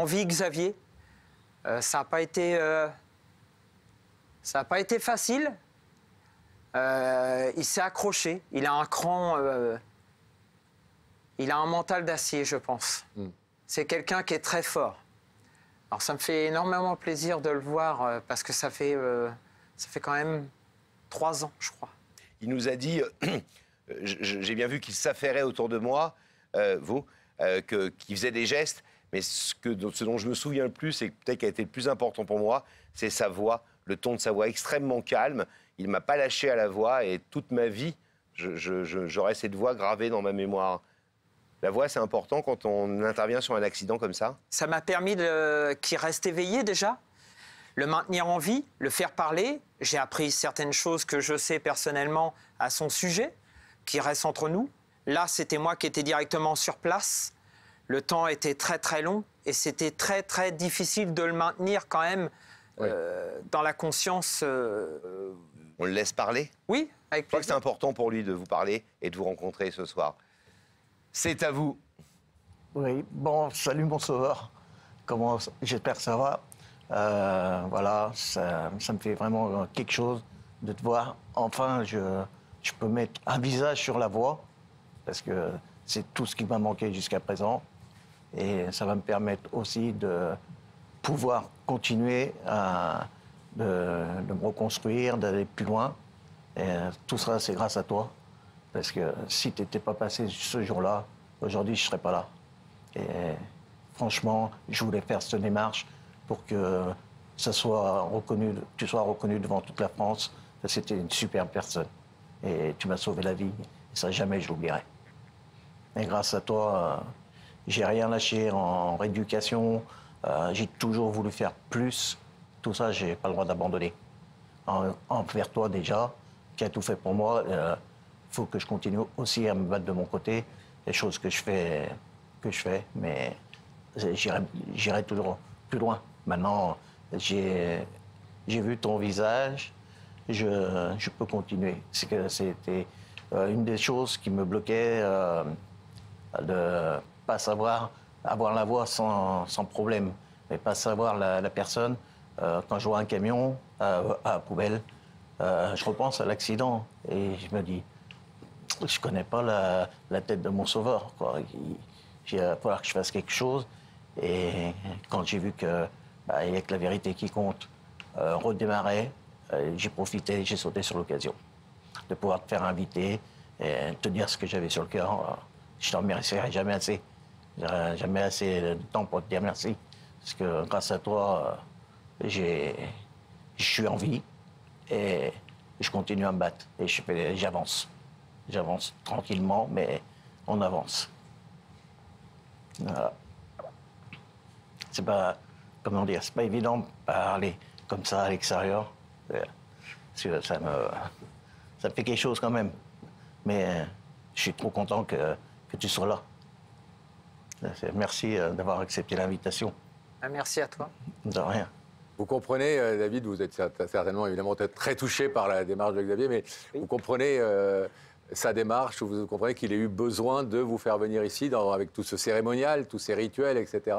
vie Xavier. Ça n'a pas été facile. Il s'est accroché. Il a un cran. Il a un mental d'acier, je pense. C'est quelqu'un qui est très fort. Alors ça me fait énormément plaisir de le voir parce que ça fait quand même 3 ans, je crois. Il nous a dit, j'ai bien vu qu'il s'affairait autour de moi, qu'il faisait des gestes. Mais ce dont je me souviens le plus, et peut-être qui a été le plus important pour moi, c'est sa voix, le ton de sa voix extrêmement calme. Il ne m'a pas lâché à la voix et toute ma vie, j'aurai cette voix gravée dans ma mémoire. La voix, c'est important quand on intervient sur un accident comme ça? Ça m'a permis qu'il reste éveillé déjà, le maintenir en vie, le faire parler. J'ai appris certaines choses que je sais personnellement à son sujet, qui restent entre nous. Là, c'était moi qui étais directement sur place. Le temps était très très long et c'était très très difficile de le maintenir quand même dans la conscience. On le laisse parler? Oui, avec plaisir. Je crois que c'est important pour lui de vous parler et de vous rencontrer ce soir. C'est à vous. Oui, bon, salut mon sauveur. J'espère que ça va. Voilà, ça me fait vraiment quelque chose de te voir. Enfin, je peux mettre un visage sur la voix parce que c'est tout ce qui m'a manqué jusqu'à présent. Et ça va me permettre aussi de pouvoir continuer de me reconstruire, d'aller plus loin. Et tout ça, c'est grâce à toi. Parce que si tu n'étais pas passé ce jour-là, aujourd'hui, je ne serais pas là. Et franchement, je voulais faire cette démarche pour que ça soit reconnu, tu sois reconnu devant toute la France. C'était une super personne. Et tu m'as sauvé la vie. Et ça, jamais je l'oublierai. Et grâce à toi, j'ai rien lâché en rééducation. J'ai toujours voulu faire plus. Tout ça, j'ai pas le droit d'abandonner. Envers toi déjà, qui a tout fait pour moi, il faut que je continue aussi à me battre de mon côté. Les choses que je fais, mais j'irai toujours plus loin. Maintenant, j'ai vu ton visage, je peux continuer. C'était une des choses qui me bloquait de pas savoir avoir la voix sans problème, mais pas savoir la personne. Quand je vois un camion à la poubelle, je repense à l'accident et je me dis, je connais pas la tête de mon sauveur, quoi. Il va falloir que je fasse quelque chose. Et quand j'ai vu que il n'y a que la vérité qui compte, redémarrer, j'ai profité, j'ai sauté sur l'occasion de pouvoir te faire inviter et te dire ce que j'avais sur le cœur. Je t'en remercierai jamais assez. Jamais assez de temps pour te dire merci. Parce que grâce à toi, je suis en vie et je continue à me battre. Et j'avance. J'avance tranquillement, mais on avance. Voilà. C'est pas, comment dire, c'est pas évident de parler comme ça à l'extérieur. Parce que ça me fait quelque chose quand même. Mais je suis trop content que tu sois là. Merci d'avoir accepté l'invitation. Merci à toi. De rien. Vous comprenez, David, vous êtes certainement évidemment très touché par la démarche de Xavier, mais vous comprenez sa démarche, vous comprenez qu'il ait eu besoin de vous faire venir ici avec tout ce cérémonial, tous ces rituels, etc.,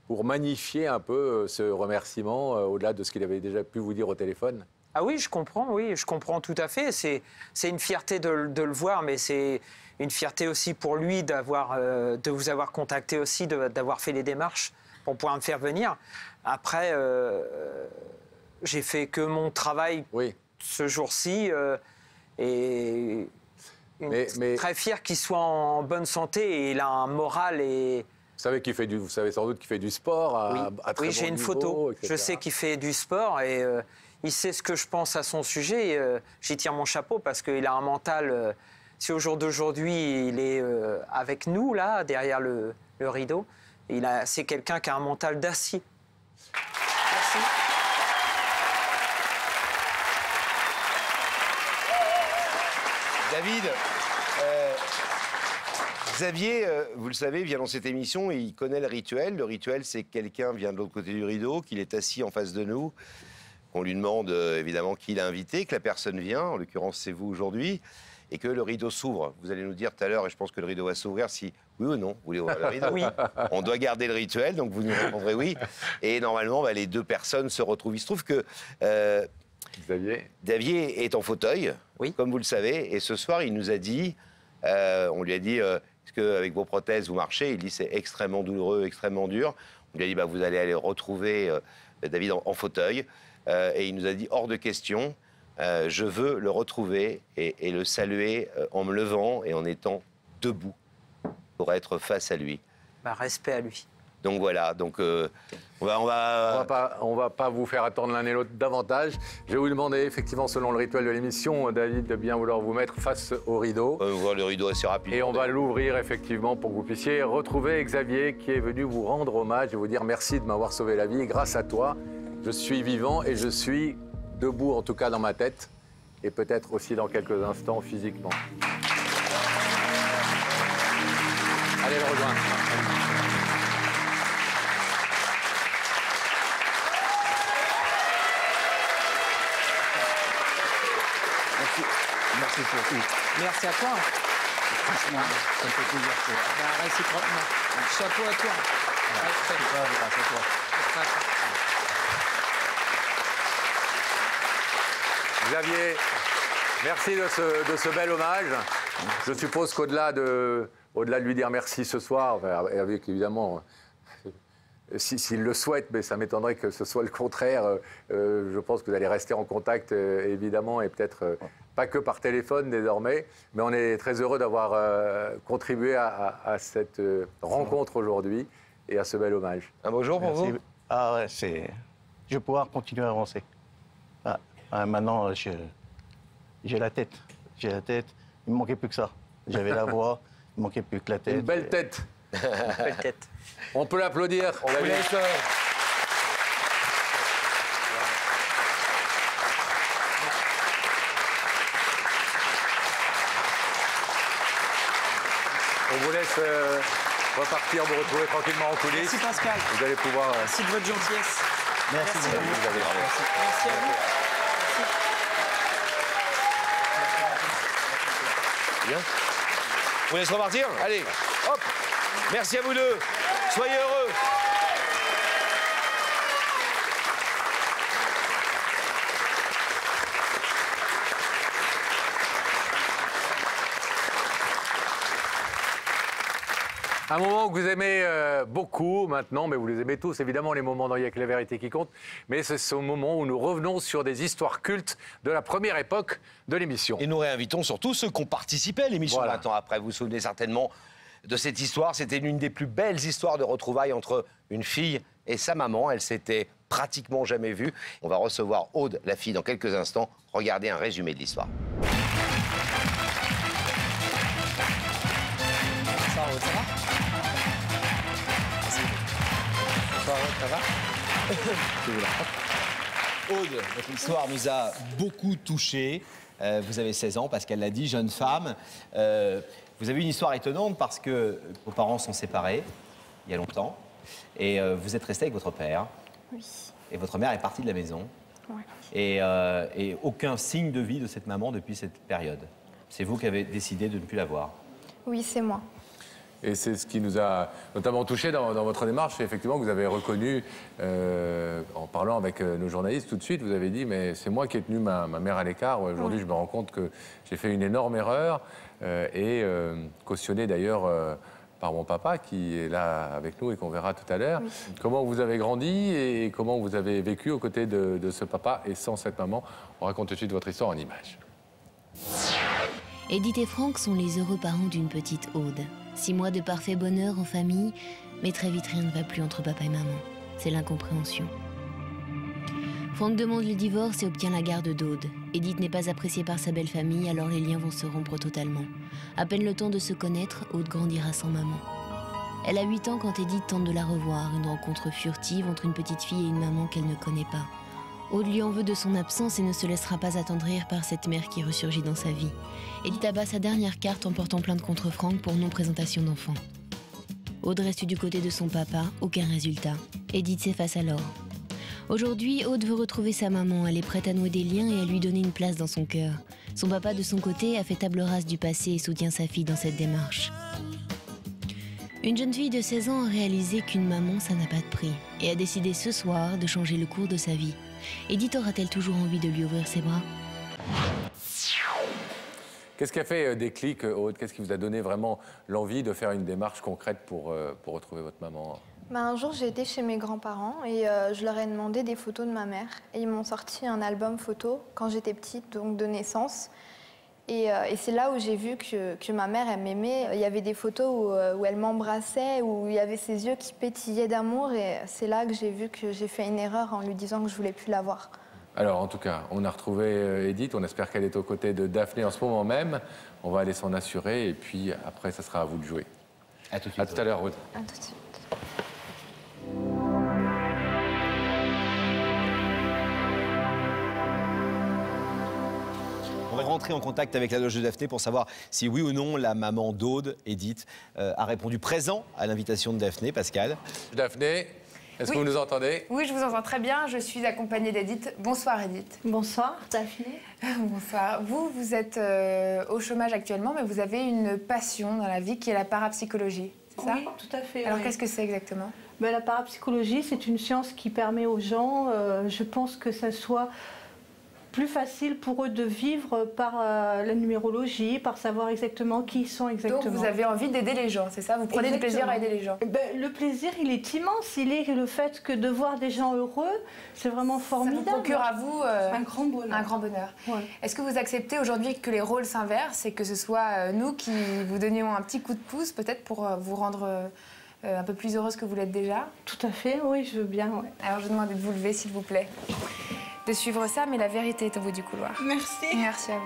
pour magnifier un peu ce remerciement au-delà de ce qu'il avait déjà pu vous dire au téléphone. Ah oui, je comprends tout à fait. C'est une fierté de le voir, mais c'est une fierté aussi pour lui de vous avoir contacté aussi, d'avoir fait les démarches pour pouvoir me faire venir. Après, j'ai fait que mon travail ce jour-ci et très fier qu'il soit en bonne santé et il a un moral et... Vous savez sans doute qu'il fait du sport à très bon niveau. Oui, j'ai une photo. Etc. Je sais qu'il fait du sport et il sait ce que je pense à son sujet. J'y tire mon chapeau parce qu'il a un mental... si au jour d'aujourd'hui, il est avec nous, là, derrière le rideau, c'est quelqu'un qui a un mental d'acier. Merci. David, Xavier, vous le savez, vient dans cette émission et il connaît le rituel. Le rituel, c'est que quelqu'un vient de l'autre côté du rideau, qu'il est assis en face de nous, qu'on lui demande évidemment qui l'a invité, que la personne vient, en l'occurrence c'est vous aujourd'hui, et que le rideau s'ouvre. Vous allez nous dire tout à l'heure, et je pense que le rideau va s'ouvrir, si oui ou non, vous voulez ouvrir le rideau. Oui. On doit garder le rituel, donc vous nous répondrez oui. Et normalement, les deux personnes se retrouvent. Il se trouve que Xavier est en fauteuil, comme vous le savez, et ce soir, il nous a dit, on lui a dit, est-ce qu'avec vos prothèses, vous marchez? Il dit, c'est extrêmement douloureux, extrêmement dur. On lui a dit, vous allez aller retrouver David en fauteuil. Et il nous a dit, hors de question, je veux le retrouver et le saluer en me levant et en étant debout pour être face à lui. Respect à lui. Donc voilà, donc on va pas vous faire attendre l'un et l'autre davantage. Je vais vous demander, effectivement, selon le rituel de l'émission, David, de bien vouloir vous mettre face au rideau. On va voir le rideau assez rapidement. Et on va l'ouvrir, effectivement, pour que vous puissiez retrouver Xavier, qui est venu vous rendre hommage et vous dire merci de m'avoir sauvé la vie. Grâce à toi, je suis vivant et je suis debout, en tout cas dans ma tête, et peut-être aussi dans quelques instants physiquement. Allez le rejoindre. Merci pour tout. Merci à toi. Franchement, ça me fait plaisir. Réciproquement. Chapeau à toi. Grâce à toi. Xavier, merci de ce bel hommage. Je suppose qu'au-delà de lui dire merci ce soir, avec évidemment, s'il le souhaite, mais ça m'étonnerait que ce soit le contraire, je pense que vous allez rester en contact, évidemment, et peut-être pas que par téléphone désormais, mais on est très heureux d'avoir contribué à cette rencontre aujourd'hui et à ce bel hommage. Un beau jour pour vous. Ah ouais, je vais pouvoir continuer à avancer. Maintenant, j'ai la tête. J'ai la tête. Il me manquait plus que ça. J'avais la voix, il me manquait plus que la tête. Une belle tête. Une belle tête. On peut l'applaudir. On vous laisse. On vous laisse repartir, vous retrouver tranquillement en coulisses. Merci Pascal. Vous allez pouvoir... Merci de votre gentillesse. Merci. Merci à vous. Bien. Vous laissez repartir? Allez, hop. Merci à vous deux. Soyez heureux. Un moment que vous aimez beaucoup maintenant, mais vous les aimez tous, évidemment, les moments dans Il y a que la vérité qui compte. Mais c'est ce moment où nous revenons sur des histoires cultes de la première époque de l'émission. Et nous réinvitons surtout ceux qui ont participé à l'émission 20 ans après. Vous vous souvenez certainement de cette histoire. C'était l'une des plus belles histoires de retrouvailles entre une fille et sa maman. Elle s'était pratiquement jamais vue. On va recevoir Aude, la fille, dans quelques instants. Regardez un résumé de l'histoire. Bonsoir, Aude, ça va? Bonsoir, Aude, ça va? Aude, votre histoire nous a beaucoup touchés. Vous avez 16 ans, Pascal l'a dit, jeune femme. Vous avez une histoire étonnante parce que vos parents sont séparés il y a longtemps. Et vous êtes resté avec votre père. Oui. Et votre mère est partie de la maison. Ouais. Et aucun signe de vie de cette maman depuis cette période. C'est vous qui avez décidé de ne plus la voir. Oui, c'est moi. Et c'est ce qui nous a notamment touché dans votre démarche, c'est effectivement que vous avez reconnu, en parlant avec nos journalistes tout de suite, vous avez dit mais c'est moi qui ai tenu ma mère à l'écart. Aujourd'hui, je me rends compte que j'ai fait une énorme erreur et cautionné d'ailleurs par mon papa qui est là avec nous et qu'on verra tout à l'heure. Oui. Comment vous avez grandi et comment vous avez vécu aux côtés de ce papa et sans cette maman? On raconte tout de suite votre histoire en images. Edith et Franck sont les heureux parents d'une petite Aude. 6 mois de parfait bonheur en famille, mais très vite rien ne va plus entre papa et maman. C'est l'incompréhension. Franck demande le divorce et obtient la garde d'Aude. Edith n'est pas appréciée par sa belle famille, alors les liens vont se rompre totalement. À peine le temps de se connaître, Aude grandira sans maman. Elle a 8 ans quand Edith tente de la revoir, une rencontre furtive entre une petite fille et une maman qu'elle ne connaît pas. Aude lui en veut de son absence et ne se laissera pas attendrir par cette mère qui ressurgit dans sa vie. Edith abat sa dernière carte en portant plainte contre Franck pour non-présentation d'enfant. Aude reste du côté de son papa, aucun résultat. Edith s'efface alors. Aujourd'hui, Aude veut retrouver sa maman, elle est prête à nouer des liens et à lui donner une place dans son cœur. Son papa, de son côté, a fait table rase du passé et soutient sa fille dans cette démarche. Une jeune fille de 16 ans a réalisé qu'une maman, ça n'a pas de prix, et a décidé ce soir de changer le cours de sa vie. Edith aura-t-elle toujours envie de lui ouvrir ses bras? Qu'est-ce qui a fait déclic, Aude? Qu'est-ce qui vous a donné vraiment l'envie de faire une démarche concrète pour retrouver votre maman? Un jour, j'ai été chez mes grands-parents et je leur ai demandé des photos de ma mère. Et ils m'ont sorti un album photo quand j'étais petite, donc de naissance. Et c'est là où j'ai vu que ma mère, elle m'aimait. Il y avait des photos où elle m'embrassait, où il y avait ses yeux qui pétillaient d'amour. Et c'est là que j'ai vu que j'ai fait une erreur en lui disant que je voulais plus la voir. Alors, en tout cas, on a retrouvé Edith. On espère qu'elle est aux côtés de Daphné en ce moment même. On va aller s'en assurer. Et puis, après, ça sera à vous de jouer. À tout de suite. À tout à l'heure, Aude. À tout de suite. On va rentrer en contact avec la loge de Daphné pour savoir si oui ou non la maman d'Aude, Edith, a répondu présent à l'invitation de Daphné. Pascal. Daphné, est-ce que vous nous entendez? Oui, je vous entends très bien. Je suis accompagnée d'Edith. Bonsoir, Edith. Bonsoir, Daphné. Bonsoir. Vous êtes au chômage actuellement, mais vous avez une passion dans la vie qui est la parapsychologie. C'est ça? Oui, tout à fait. Alors, oui. qu'est-ce que c'est exactement? La parapsychologie, c'est une science qui permet aux gens, je pense que ça soit plus facile pour eux de vivre par la numérologie, par savoir exactement qui ils sont exactement. Donc vous avez envie d'aider les gens, c'est ça? Vous prenez du plaisir à aider les gens? Le plaisir, il est immense. Il est le fait que de voir des gens heureux, c'est vraiment formidable. Ça vous procure à vous un grand bonheur. Un grand bonheur. Ouais. Est-ce que vous acceptez aujourd'hui que les rôles s'inversent et que ce soit nous qui vous donnions un petit coup de pouce peut-être pour vous rendre un peu plus heureuse que vous l'êtes déjà? Tout à fait, oui, je veux bien. Ouais. Alors je demande de vous lever s'il vous plaît. De suivre ça, mais la vérité est au bout du couloir. Merci. Merci à vous.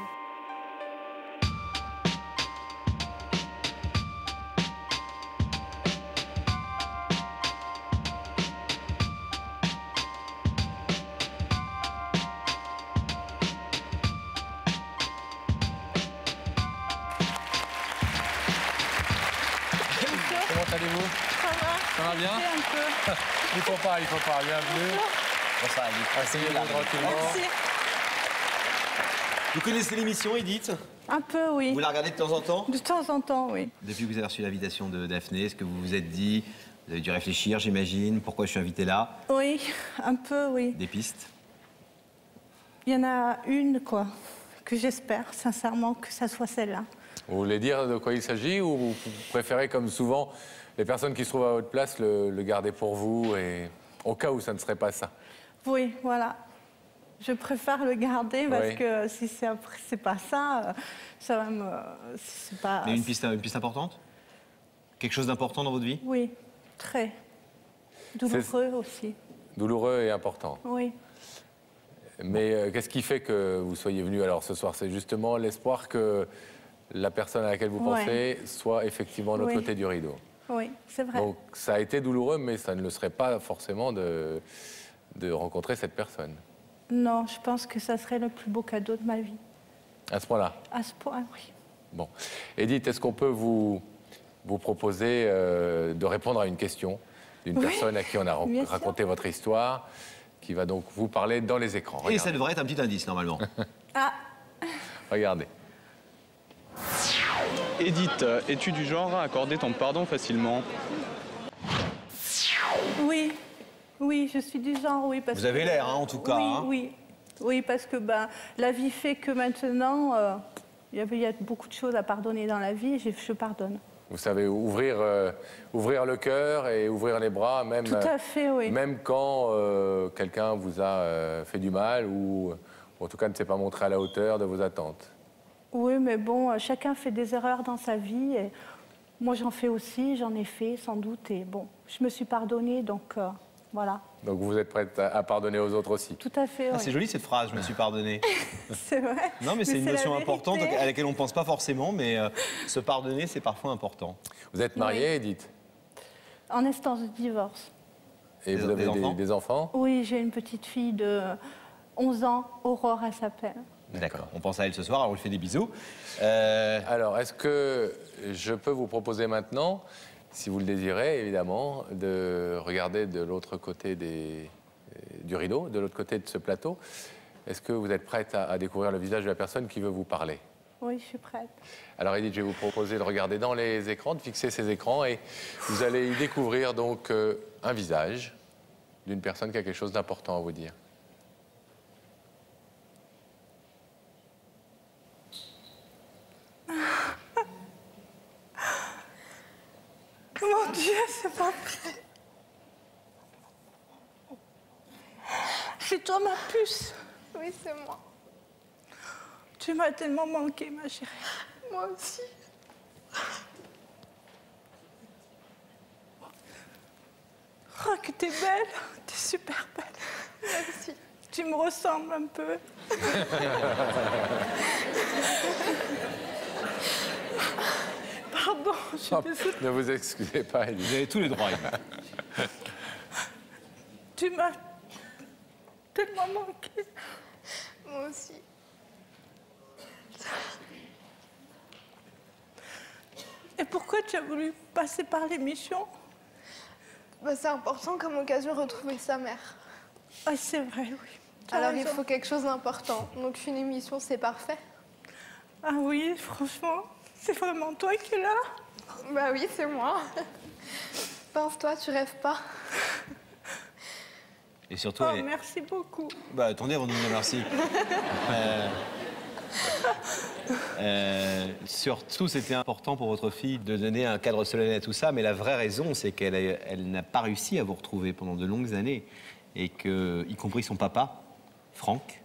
Comment allez-vous? Ça va. Ça va bien? Un peu. Il faut pas, bienvenue. Bonsoir, Edith. Asseyez-vous tranquillement. Merci. Vous connaissez l'émission, Edith? Un peu, oui. Vous la regardez de temps en temps? De temps en temps, oui. Depuis que vous avez reçu l'invitation de Daphné, est-ce que vous vous êtes dit, Vous avez dû réfléchir, j'imagine. Pourquoi je suis invité là? Oui, un peu, oui. Des pistes? Il y en a une, quoi, que j'espère sincèrement que ça soit celle-là. Vous voulez dire de quoi il s'agit ou vous préférez, comme souvent, les personnes qui se trouvent à votre place, le garder pour vous et au cas où ça ne serait pas ça? Oui, voilà. Je préfère le garder parce Oui. que si c'est pas ça, ça va me... c'est pas... Mais une piste importante? Quelque chose d'important dans votre vie? Oui, très. Douloureux aussi. Douloureux et important. Oui. Mais qu'est-ce qui fait que vous soyez venu alors ce soir? C'est justement l'espoir que la personne à laquelle vous pensez soit effectivement de l'autre côté du rideau. Oui, c'est vrai. Donc ça a été douloureux, mais ça ne le serait pas forcément de rencontrer cette personne. Non, je pense que ça serait le plus beau cadeau de ma vie. À ce point-là? À ce point, oui. Bon. Edith, est-ce qu'on peut vous proposer de répondre à une question d'une personne à qui on a raconté votre histoire, qui va donc vous parler dans les écrans? Et ça devrait être un petit indice, normalement. Ah. Regardez. Edith, es-tu du genre à accorder ton pardon facilement? Oui. Oui, je suis du genre, oui. Parce Vous avez l'air, hein, en tout cas. Oui, hein. oui. Oui, parce que la vie fait que maintenant, il y a beaucoup de choses à pardonner dans la vie et je pardonne. Vous savez ouvrir le cœur et ouvrir les bras, même, Tout à fait, oui. Même quand quelqu'un vous a fait du mal ou en tout cas ne s'est pas montré à la hauteur de vos attentes. Oui, mais bon, chacun fait des erreurs dans sa vie. Et moi, j'en fais aussi, j'en ai fait sans doute. Et bon, je me suis pardonnée, donc voilà. Donc vous êtes prête à pardonner aux autres aussi? Tout à fait, oui. Ah, c'est joli cette phrase, je me suis pardonné. C'est vrai. Non, mais c'est une notion la importante vérité. à laquelle on ne pense pas forcément, mais se pardonner, c'est parfois important. Vous êtes mariée, Edith? En instance de divorce. Et vous avez des enfants? Oui, j'ai une petite fille de 11 ans, Aurore, elle s'appelle. D'accord, on pense à elle ce soir, on lui fait des bisous. Alors, est-ce que je peux vous proposer maintenant, si vous le désirez, évidemment, de regarder de l'autre côté du rideau, de l'autre côté de ce plateau? Est-ce que vous êtes prête à découvrir le visage de la personne qui veut vous parler? Oui, je suis prête. Alors Edith, je vais vous proposer de regarder dans les écrans, de fixer ces écrans, et vous allez y découvrir donc un visage d'une personne qui a quelque chose d'important à vous dire. Mon Dieu, c'est pas vrai. C'est toi ma puce. Oui, c'est moi. Tu m'as tellement manqué, ma chérie. Moi aussi. Oh, que t'es belle. T'es super belle. Merci. Tu me ressembles un peu. Pardon, je suis désolée. Ne vous excusez pas, Edith. Vous avez tous les droits. Tu m'as tellement manqué. Moi aussi. Et pourquoi tu as voulu passer par l'émission? C'est important comme occasion de retrouver sa mère. Ah, c'est vrai, oui. Alors il faut quelque chose d'important. Donc une émission, c'est parfait. Ah oui, franchement, c'est vraiment toi qui es là? Bah oui, c'est moi. Pense-toi, tu rêves pas. Et surtout, Oh, merci beaucoup. bah attendez avant de nous dire merci. Surtout, c'était important pour votre fille de donner un cadre solennel à tout ça, mais la vraie raison, c'est qu'elle n'a pas réussi à vous retrouver pendant de longues années, et que, y compris son papa, Franck,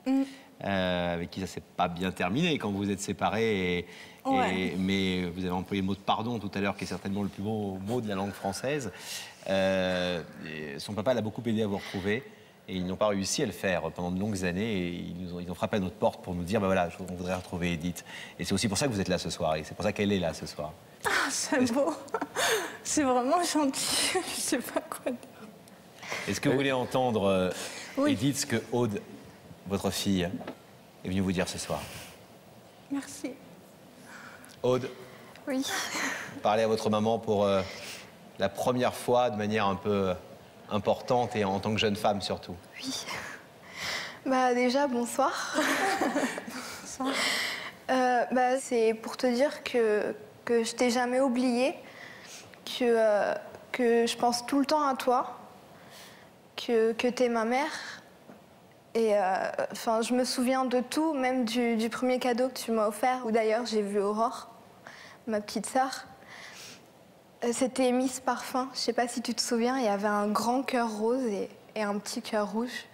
avec qui ça s'est pas bien terminé quand vous vous êtes séparés, mais vous avez employé le mot de pardon tout à l'heure, qui est certainement le plus beau mot de la langue française. Son papa l'a beaucoup aidé à vous retrouver. Et ils n'ont pas réussi à le faire pendant de longues années. Et ils ont frappé à notre porte pour nous dire, bah voilà, on voudrait retrouver Edith. Et c'est aussi pour ça que vous êtes là ce soir. Et c'est pour ça qu'elle est là ce soir. Ah, c'est beau. C'est vraiment gentil. Je sais pas quoi dire. Est-ce que vous voulez entendre, Edith, ce que Aude, votre fille, est venue vous dire ce soir? Merci. Aude, Oui. parlez à votre maman pour la première fois, de manière un peu importante et en tant que jeune femme surtout. Oui. Déjà, bonsoir. Bonsoir. C'est pour te dire que je t'ai jamais oubliée, que que je pense tout le temps à toi, que t'es ma mère. Et enfin, je me souviens de tout, même du premier cadeau que tu m'as offert, où d'ailleurs j'ai vu Aurore, ma petite sœur. C'était Miss Parfum, je sais pas si tu te souviens, il y avait un grand cœur rose et un petit cœur rouge.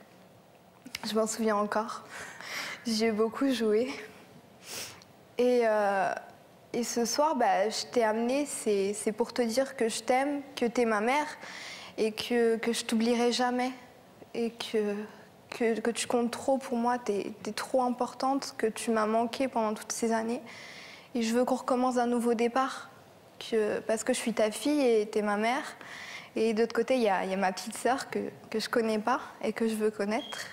Je m'en souviens encore. J'y ai beaucoup joué. Et ce soir, bah, je t'ai amenée, c'est pour te dire que je t'aime, que t'es ma mère et que je t'oublierai jamais. Et que tu comptes trop pour moi, t'es trop importante, que tu m'as manqué pendant toutes ces années. Et je veux qu'on recommence un nouveau départ, parce que je suis ta fille et t'es ma mère. Et d'autre côté, il y a ma petite sœur que je connais pas et que je veux connaître.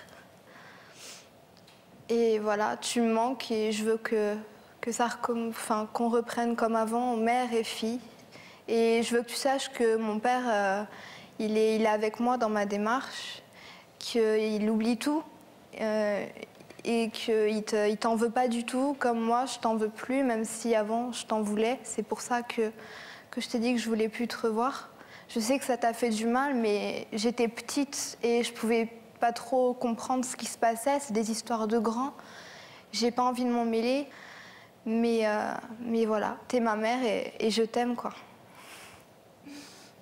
Et voilà, tu me manques et je veux qu'on reprenne comme avant, mère et fille. Et je veux que tu saches que mon père, il est avec moi dans ma démarche, qu'il oublie tout et qu'il t'en veut pas du tout, comme moi, je t'en veux plus, même si avant, je t'en voulais. C'est pour ça que je t'ai dit que je voulais plus te revoir. Je sais que ça t'a fait du mal, mais j'étais petite et je pouvais pas trop comprendre ce qui se passait. C'est des histoires de grands. J'ai pas envie de m'en mêler, mais voilà, t'es ma mère et je t'aime, quoi.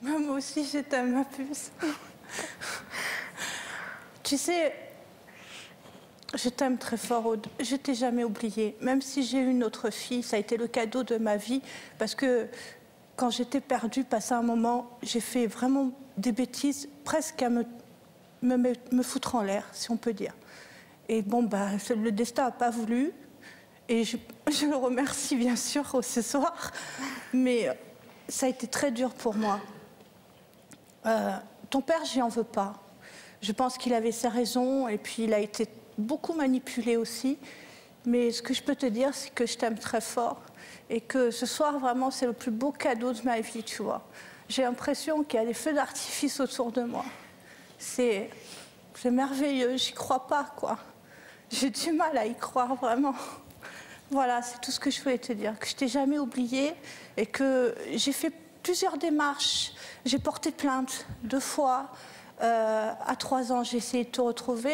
Moi aussi, je t'aime, ma puce. Tu sais, je t'aime très fort, Aude. Je t'ai jamais oubliée. Même si j'ai eu une autre fille, ça a été le cadeau de ma vie. Parce que quand j'étais perdue, passé un moment, j'ai fait vraiment des bêtises, presque à me foutre en l'air, si on peut dire. Et bon, bah, le destin n'a pas voulu. Et je le remercie, bien sûr, ce soir. Mais ça a été très dur pour moi. Ton père, j'y en veux pas. Je pense qu'il avait ses raisons et puis il a été beaucoup manipulé aussi. Mais ce que je peux te dire, c'est que je t'aime très fort et que ce soir, vraiment, c'est le plus beau cadeau de ma vie, tu vois. J'ai l'impression qu'il y a des feux d'artifice autour de moi. C'est merveilleux, j'y crois pas, quoi. J'ai du mal à y croire, vraiment. Voilà, c'est tout ce que je voulais te dire, que je t'ai jamais oublié et que j'ai fait plusieurs démarches. J'ai porté plainte 2 fois. À 3 ans, j'ai essayé de te retrouver.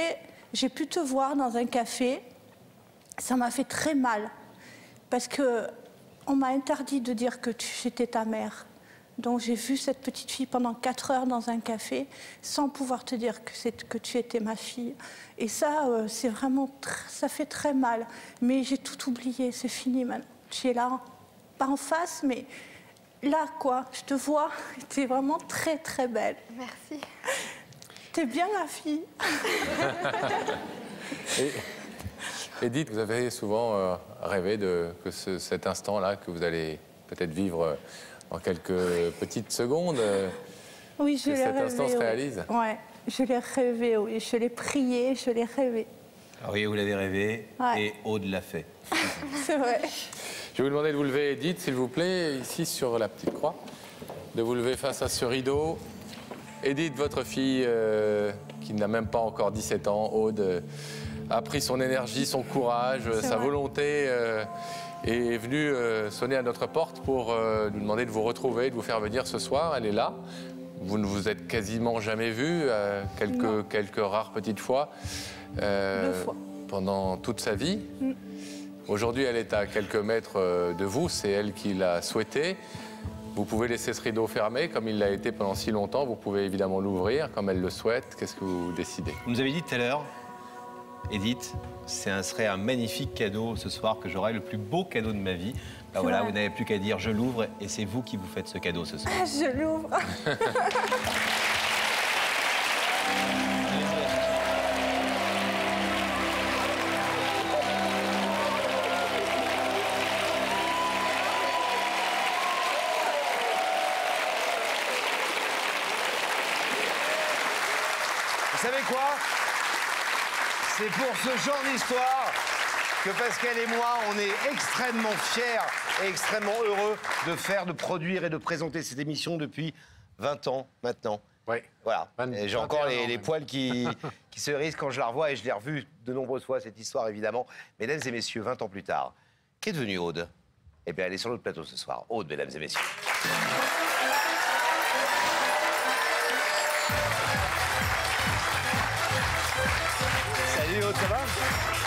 J'ai pu te voir dans un café. Ça m'a fait très mal parce qu'on m'a interdit de dire que j'étais ta mère. Donc j'ai vu cette petite fille pendant 4 heures dans un café sans pouvoir te dire que tu étais ma fille. Et ça, c'est vraiment, ça fait très mal. Mais j'ai tout oublié, c'est fini maintenant. Tu es là, pas en face, mais là, quoi. Je te vois, tu es vraiment très, très belle. Merci. T'es bien ma fille. Edith, vous avez souvent rêvé que cet instant-là, que vous allez peut-être vivre en quelques petites secondes, oui, je que cet instant se oui. réalise. Ouais, je l'ai rêvé, oui. Je l'ai prié, je l'ai rêvé. Ah oui, vous l'avez rêvé Ouais. et Aude l'a fait. C'est vrai. Je vais vous demander de vous lever, Edith, s'il vous plaît, ici sur la petite croix, de vous lever face à ce rideau. Edith, votre fille, qui n'a même pas encore 17 ans, Aude, a pris son énergie, son courage, sa volonté, est venue sonner à notre porte pour nous demander de vous retrouver, de vous faire venir ce soir. Elle est là. Vous ne vous êtes quasiment jamais vus, quelques rares petites fois, 2 fois. pendant toute sa vie. Aujourd'hui, elle est à quelques mètres de vous, c'est elle qui l'a souhaité. Vous pouvez laisser ce rideau fermé, comme il l'a été pendant si longtemps. Vous pouvez évidemment l'ouvrir, comme elle le souhaite. Qu'est-ce que vous décidez? Vous nous avez dit tout à l'heure, Edith, ce serait un magnifique cadeau ce soir que j'aurai, le plus beau cadeau de ma vie. Ben voilà, vous n'avez plus qu'à dire je l'ouvre et c'est vous qui vous faites ce cadeau ce soir. Je l'ouvre. Vous savez quoi? C'est pour ce genre d'histoire que Pascal et moi, on est extrêmement fiers et extrêmement heureux de produire et de présenter cette émission depuis 20 ans maintenant. Oui. Voilà. Et j'ai encore les poils qui se hérissent quand je la revois et je l'ai revue de nombreuses fois, cette histoire, évidemment. Mesdames et messieurs, 20 ans plus tard, qu'est devenue Aude? Eh bien, elle est sur notre plateau ce soir. Aude, mesdames et messieurs.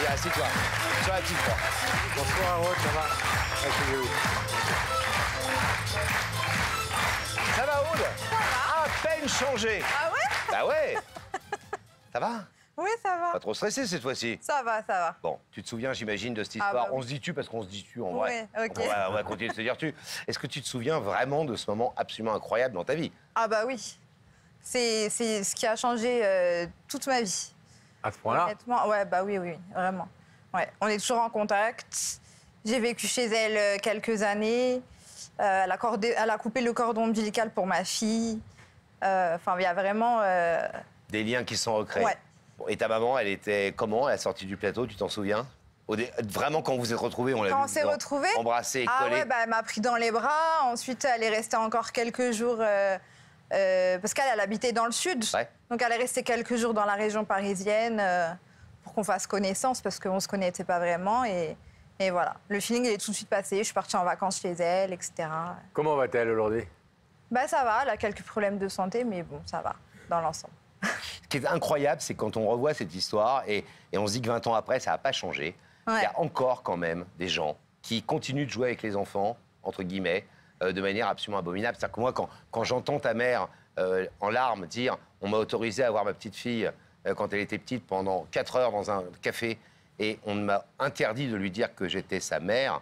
Tiens, assis-toi. Sur la petite porte. Bonsoir, Aude, ça va? Asseyez-vous. Ça va, Aude? Ça va. À peine changé. Ah ouais? Bah ouais. Ça va? Oui, ça va. Pas trop stressé cette fois-ci? Ça va, ça va. Bon, tu te souviens, j'imagine, de cette histoire. bah oui. On se dit tu parce qu'on se dit tu en vrai. Ouais, ok. Donc on va continuer de se dire tu. Est-ce que tu te souviens vraiment de ce moment absolument incroyable dans ta vie? Ah bah oui. C'est ce qui a changé toute ma vie. À ce point-là? Honnêtement, ouais, bah oui, vraiment. Ouais, on est toujours en contact. J'ai vécu chez elle quelques années. Elle a coupé le cordon ombilical pour ma fille. Enfin, il y a vraiment... Des liens qui se sont recréés. Ouais. Bon, et ta maman, elle était comment à la sortie du plateau, tu t'en souviens? Vraiment, quand vous vous êtes retrouvés, on l'a vu. Quand on s'est retrouvés, embrassés, collés. Ah ouais, bah, elle m'a pris dans les bras. Ensuite, elle est restée encore quelques jours... parce qu'elle habitait dans le sud. Ouais. Donc, elle est restée quelques jours dans la région parisienne pour qu'on fasse connaissance, parce qu'on ne se connaissait pas vraiment. Et voilà, le feeling, il est tout de suite passé. Je suis partie en vacances chez elle, etc. Comment va-t-elle aujourd'hui? Bah, ça va, elle a quelques problèmes de santé, mais bon, ça va, dans l'ensemble. Ce qui est incroyable, c'est quand on revoit cette histoire et on se dit que 20 ans après, ça n'a pas changé. Ouais. Il y a encore quand même des gens qui continuent de jouer avec les enfants, entre guillemets, de manière absolument abominable. C'est-à-dire que moi, quand j'entends ta mère en larmes dire « on m'a autorisé à voir ma petite fille quand elle était petite pendant 4 heures dans un café et on m'a interdit de lui dire que j'étais sa mère »,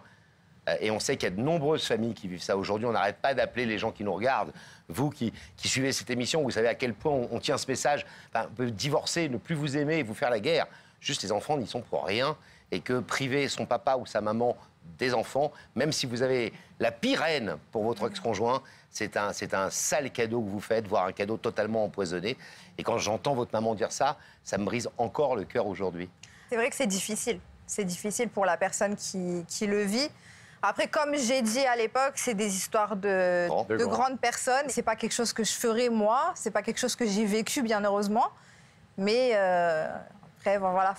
et on sait qu'il y a de nombreuses familles qui vivent ça aujourd'hui. On n'arrête pas d'appeler les gens qui nous regardent. Vous qui suivez cette émission, vous savez à quel point on tient ce message. Enfin, on peut divorcer, ne plus vous aimer et vous faire la guerre. Juste, les enfants n'y sont pour rien. Et que priver son papa ou sa maman des enfants, même si vous avez la pire haine pour votre ex-conjoint, c'est un sale cadeau que vous faites, voire un cadeau totalement empoisonné. Et quand j'entends votre maman dire ça, ça me brise encore le cœur aujourd'hui. C'est vrai que c'est difficile. C'est difficile pour la personne qui le vit. Après, comme j'ai dit à l'époque, c'est des histoires de grandes personnes. C'est pas quelque chose que je ferais moi. C'est pas quelque chose que j'ai vécu, bien heureusement. Mais après, bon, voilà,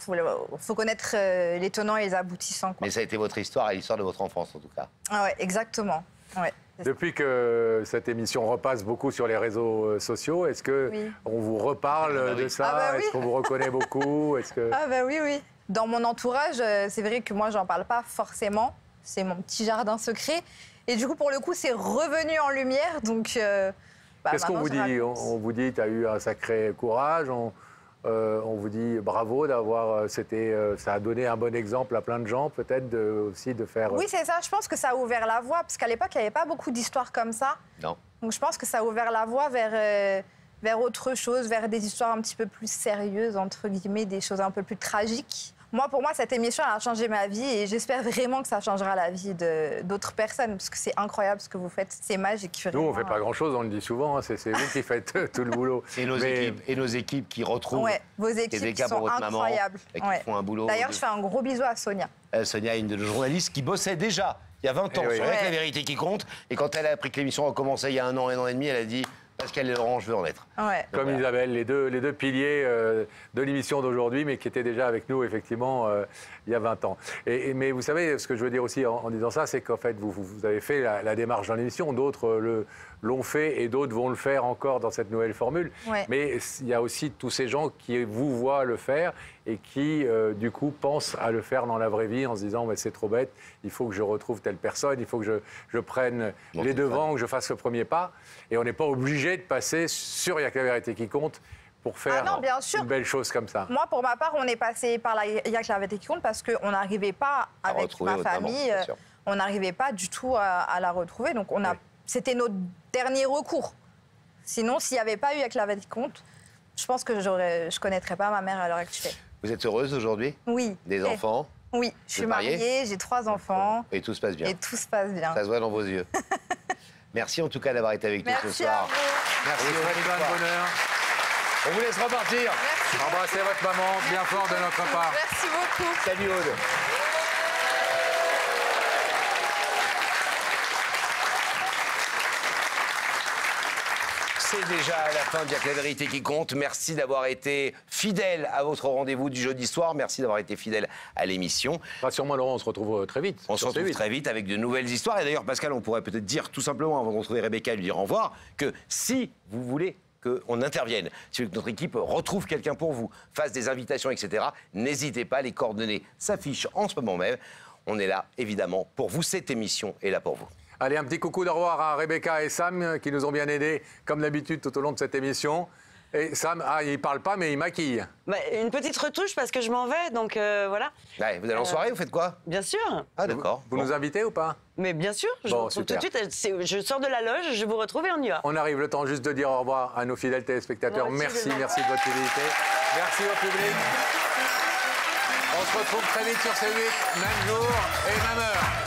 faut connaître les tenants et les aboutissants, quoi. Mais ça a été votre histoire et l'histoire de votre enfance, en tout cas. Ah ouais, exactement. Ouais. Depuis que cette émission repasse beaucoup sur les réseaux sociaux, est-ce que on vous reparle de ça? Ah bah oui. Est-ce qu'on vous reconnaît beaucoup? Ah bah oui, oui. Dans mon entourage, c'est vrai que moi, j'en parle pas forcément. C'est mon petit jardin secret. Et du coup, pour le coup, c'est revenu en lumière. Donc, qu'est-ce qu'on vous dit? On vous dit, tu as eu un sacré courage. On vous dit bravo d'avoir. Ça a donné un bon exemple à plein de gens, peut-être aussi de faire. Oui, c'est ça. Je pense que ça a ouvert la voie. Parce qu'à l'époque, il n'y avait pas beaucoup d'histoires comme ça. Non. Donc, je pense que ça a ouvert la voie vers autre chose, vers des histoires un petit peu plus sérieuses, entre guillemets, des choses un peu plus tragiques. Moi, pour moi, cette émission elle a changé ma vie et j'espère vraiment que ça changera la vie d'autres personnes parce que c'est incroyable ce que vous faites, c'est magique. Nous, on ne fait pas grand-chose, on le dit souvent, hein, c'est vous qui faites tout le boulot. Et nos équipes qui retrouvent vos équipes qui sont incroyables. Et qui font un boulot. D'ailleurs, je fais un gros bisou à Sonia. Sonia est une de nos journalistes qui bossait déjà il y a 20 ans sur Avec la vérité qui compte. Et quand elle a appris que l'émission recommençait il y a un an et demi, elle a dit Pascal et Laurent, je veux en être. Ouais. Comme voilà. Isabelle, les deux piliers de l'émission d'aujourd'hui, mais qui étaient déjà avec nous, effectivement, il y a 20 ans. Mais vous savez, ce que je veux dire aussi en disant ça, c'est qu'en fait, vous avez fait la démarche dans l'émission, d'autres l'ont fait et d'autres vont le faire encore dans cette nouvelle formule. Ouais. Mais il y a aussi tous ces gens qui vous voient le faire et qui, du coup, pensent à le faire dans la vraie vie en se disant c'est trop bête, il faut que je retrouve telle personne, il faut que je prenne les devants, que je fasse le premier pas. Et on n'est pas obligé de passer sur Il n'y a que la vérité qui compte pour faire une belle chose comme ça. Moi, pour ma part, on est passé par Il n'y a que la vérité qui compte parce qu'on n'arrivait pas avec ma famille, on n'arrivait pas du tout à la retrouver. Donc, c'était notre dernier recours. Sinon, s'il n'y avait pas eu Il n'y a que la vérité qui compte, je pense que je ne connaîtrais pas ma mère à l'heure actuelle. Vous êtes heureuse aujourd'hui? Oui. Des enfants? Oui, je suis mariée, j'ai 3 enfants. Et tout se passe bien? Et tout se passe bien. Ça se voit dans vos yeux. Merci en tout cas d'avoir été avec nous ce soir. Merci. On vous souhaite plein de bonheur. On vous laisse repartir. Merci. Embrassez votre maman bien fort de notre part. Merci beaucoup. Salut Aude. C'est déjà la fin de Il n'y a que la vérité qui compte. Merci d'avoir été fidèle à votre rendez-vous du jeudi soir. Merci d'avoir été fidèle à l'émission. Rassure-moi, Laurent, on se retrouve très vite. On se retrouve très vite avec de nouvelles histoires. Et d'ailleurs, Pascal, on pourrait peut-être dire tout simplement, avant de retrouver Rebecca et lui dire au revoir, que si vous voulez que qu'on intervienne, si vous voulez que notre équipe retrouve quelqu'un pour vous, fasse des invitations, etc., n'hésitez pas, les coordonnées s'affichent en ce moment même. On est là, évidemment, pour vous. Cette émission est là pour vous. Allez, un petit coucou de revoir à Rebecca et Sam qui nous ont bien aidés, comme d'habitude, tout au long de cette émission. Et Sam, il parle pas, mais il maquille. Bah, une petite retouche parce que je m'en vais, donc voilà. Ouais, vous allez en soirée, vous faites quoi? Bien sûr. Ah, d'accord. Vous nous invitez ou pas? Mais bien sûr, je vous retrouve tout de suite. Je sors de la loge, je vous retrouve et on y va. On arrive, le temps juste de dire au revoir à nos fidèles téléspectateurs. Merci de votre fidélité. Merci au public. On se retrouve très vite sur C8, même jour et même heure.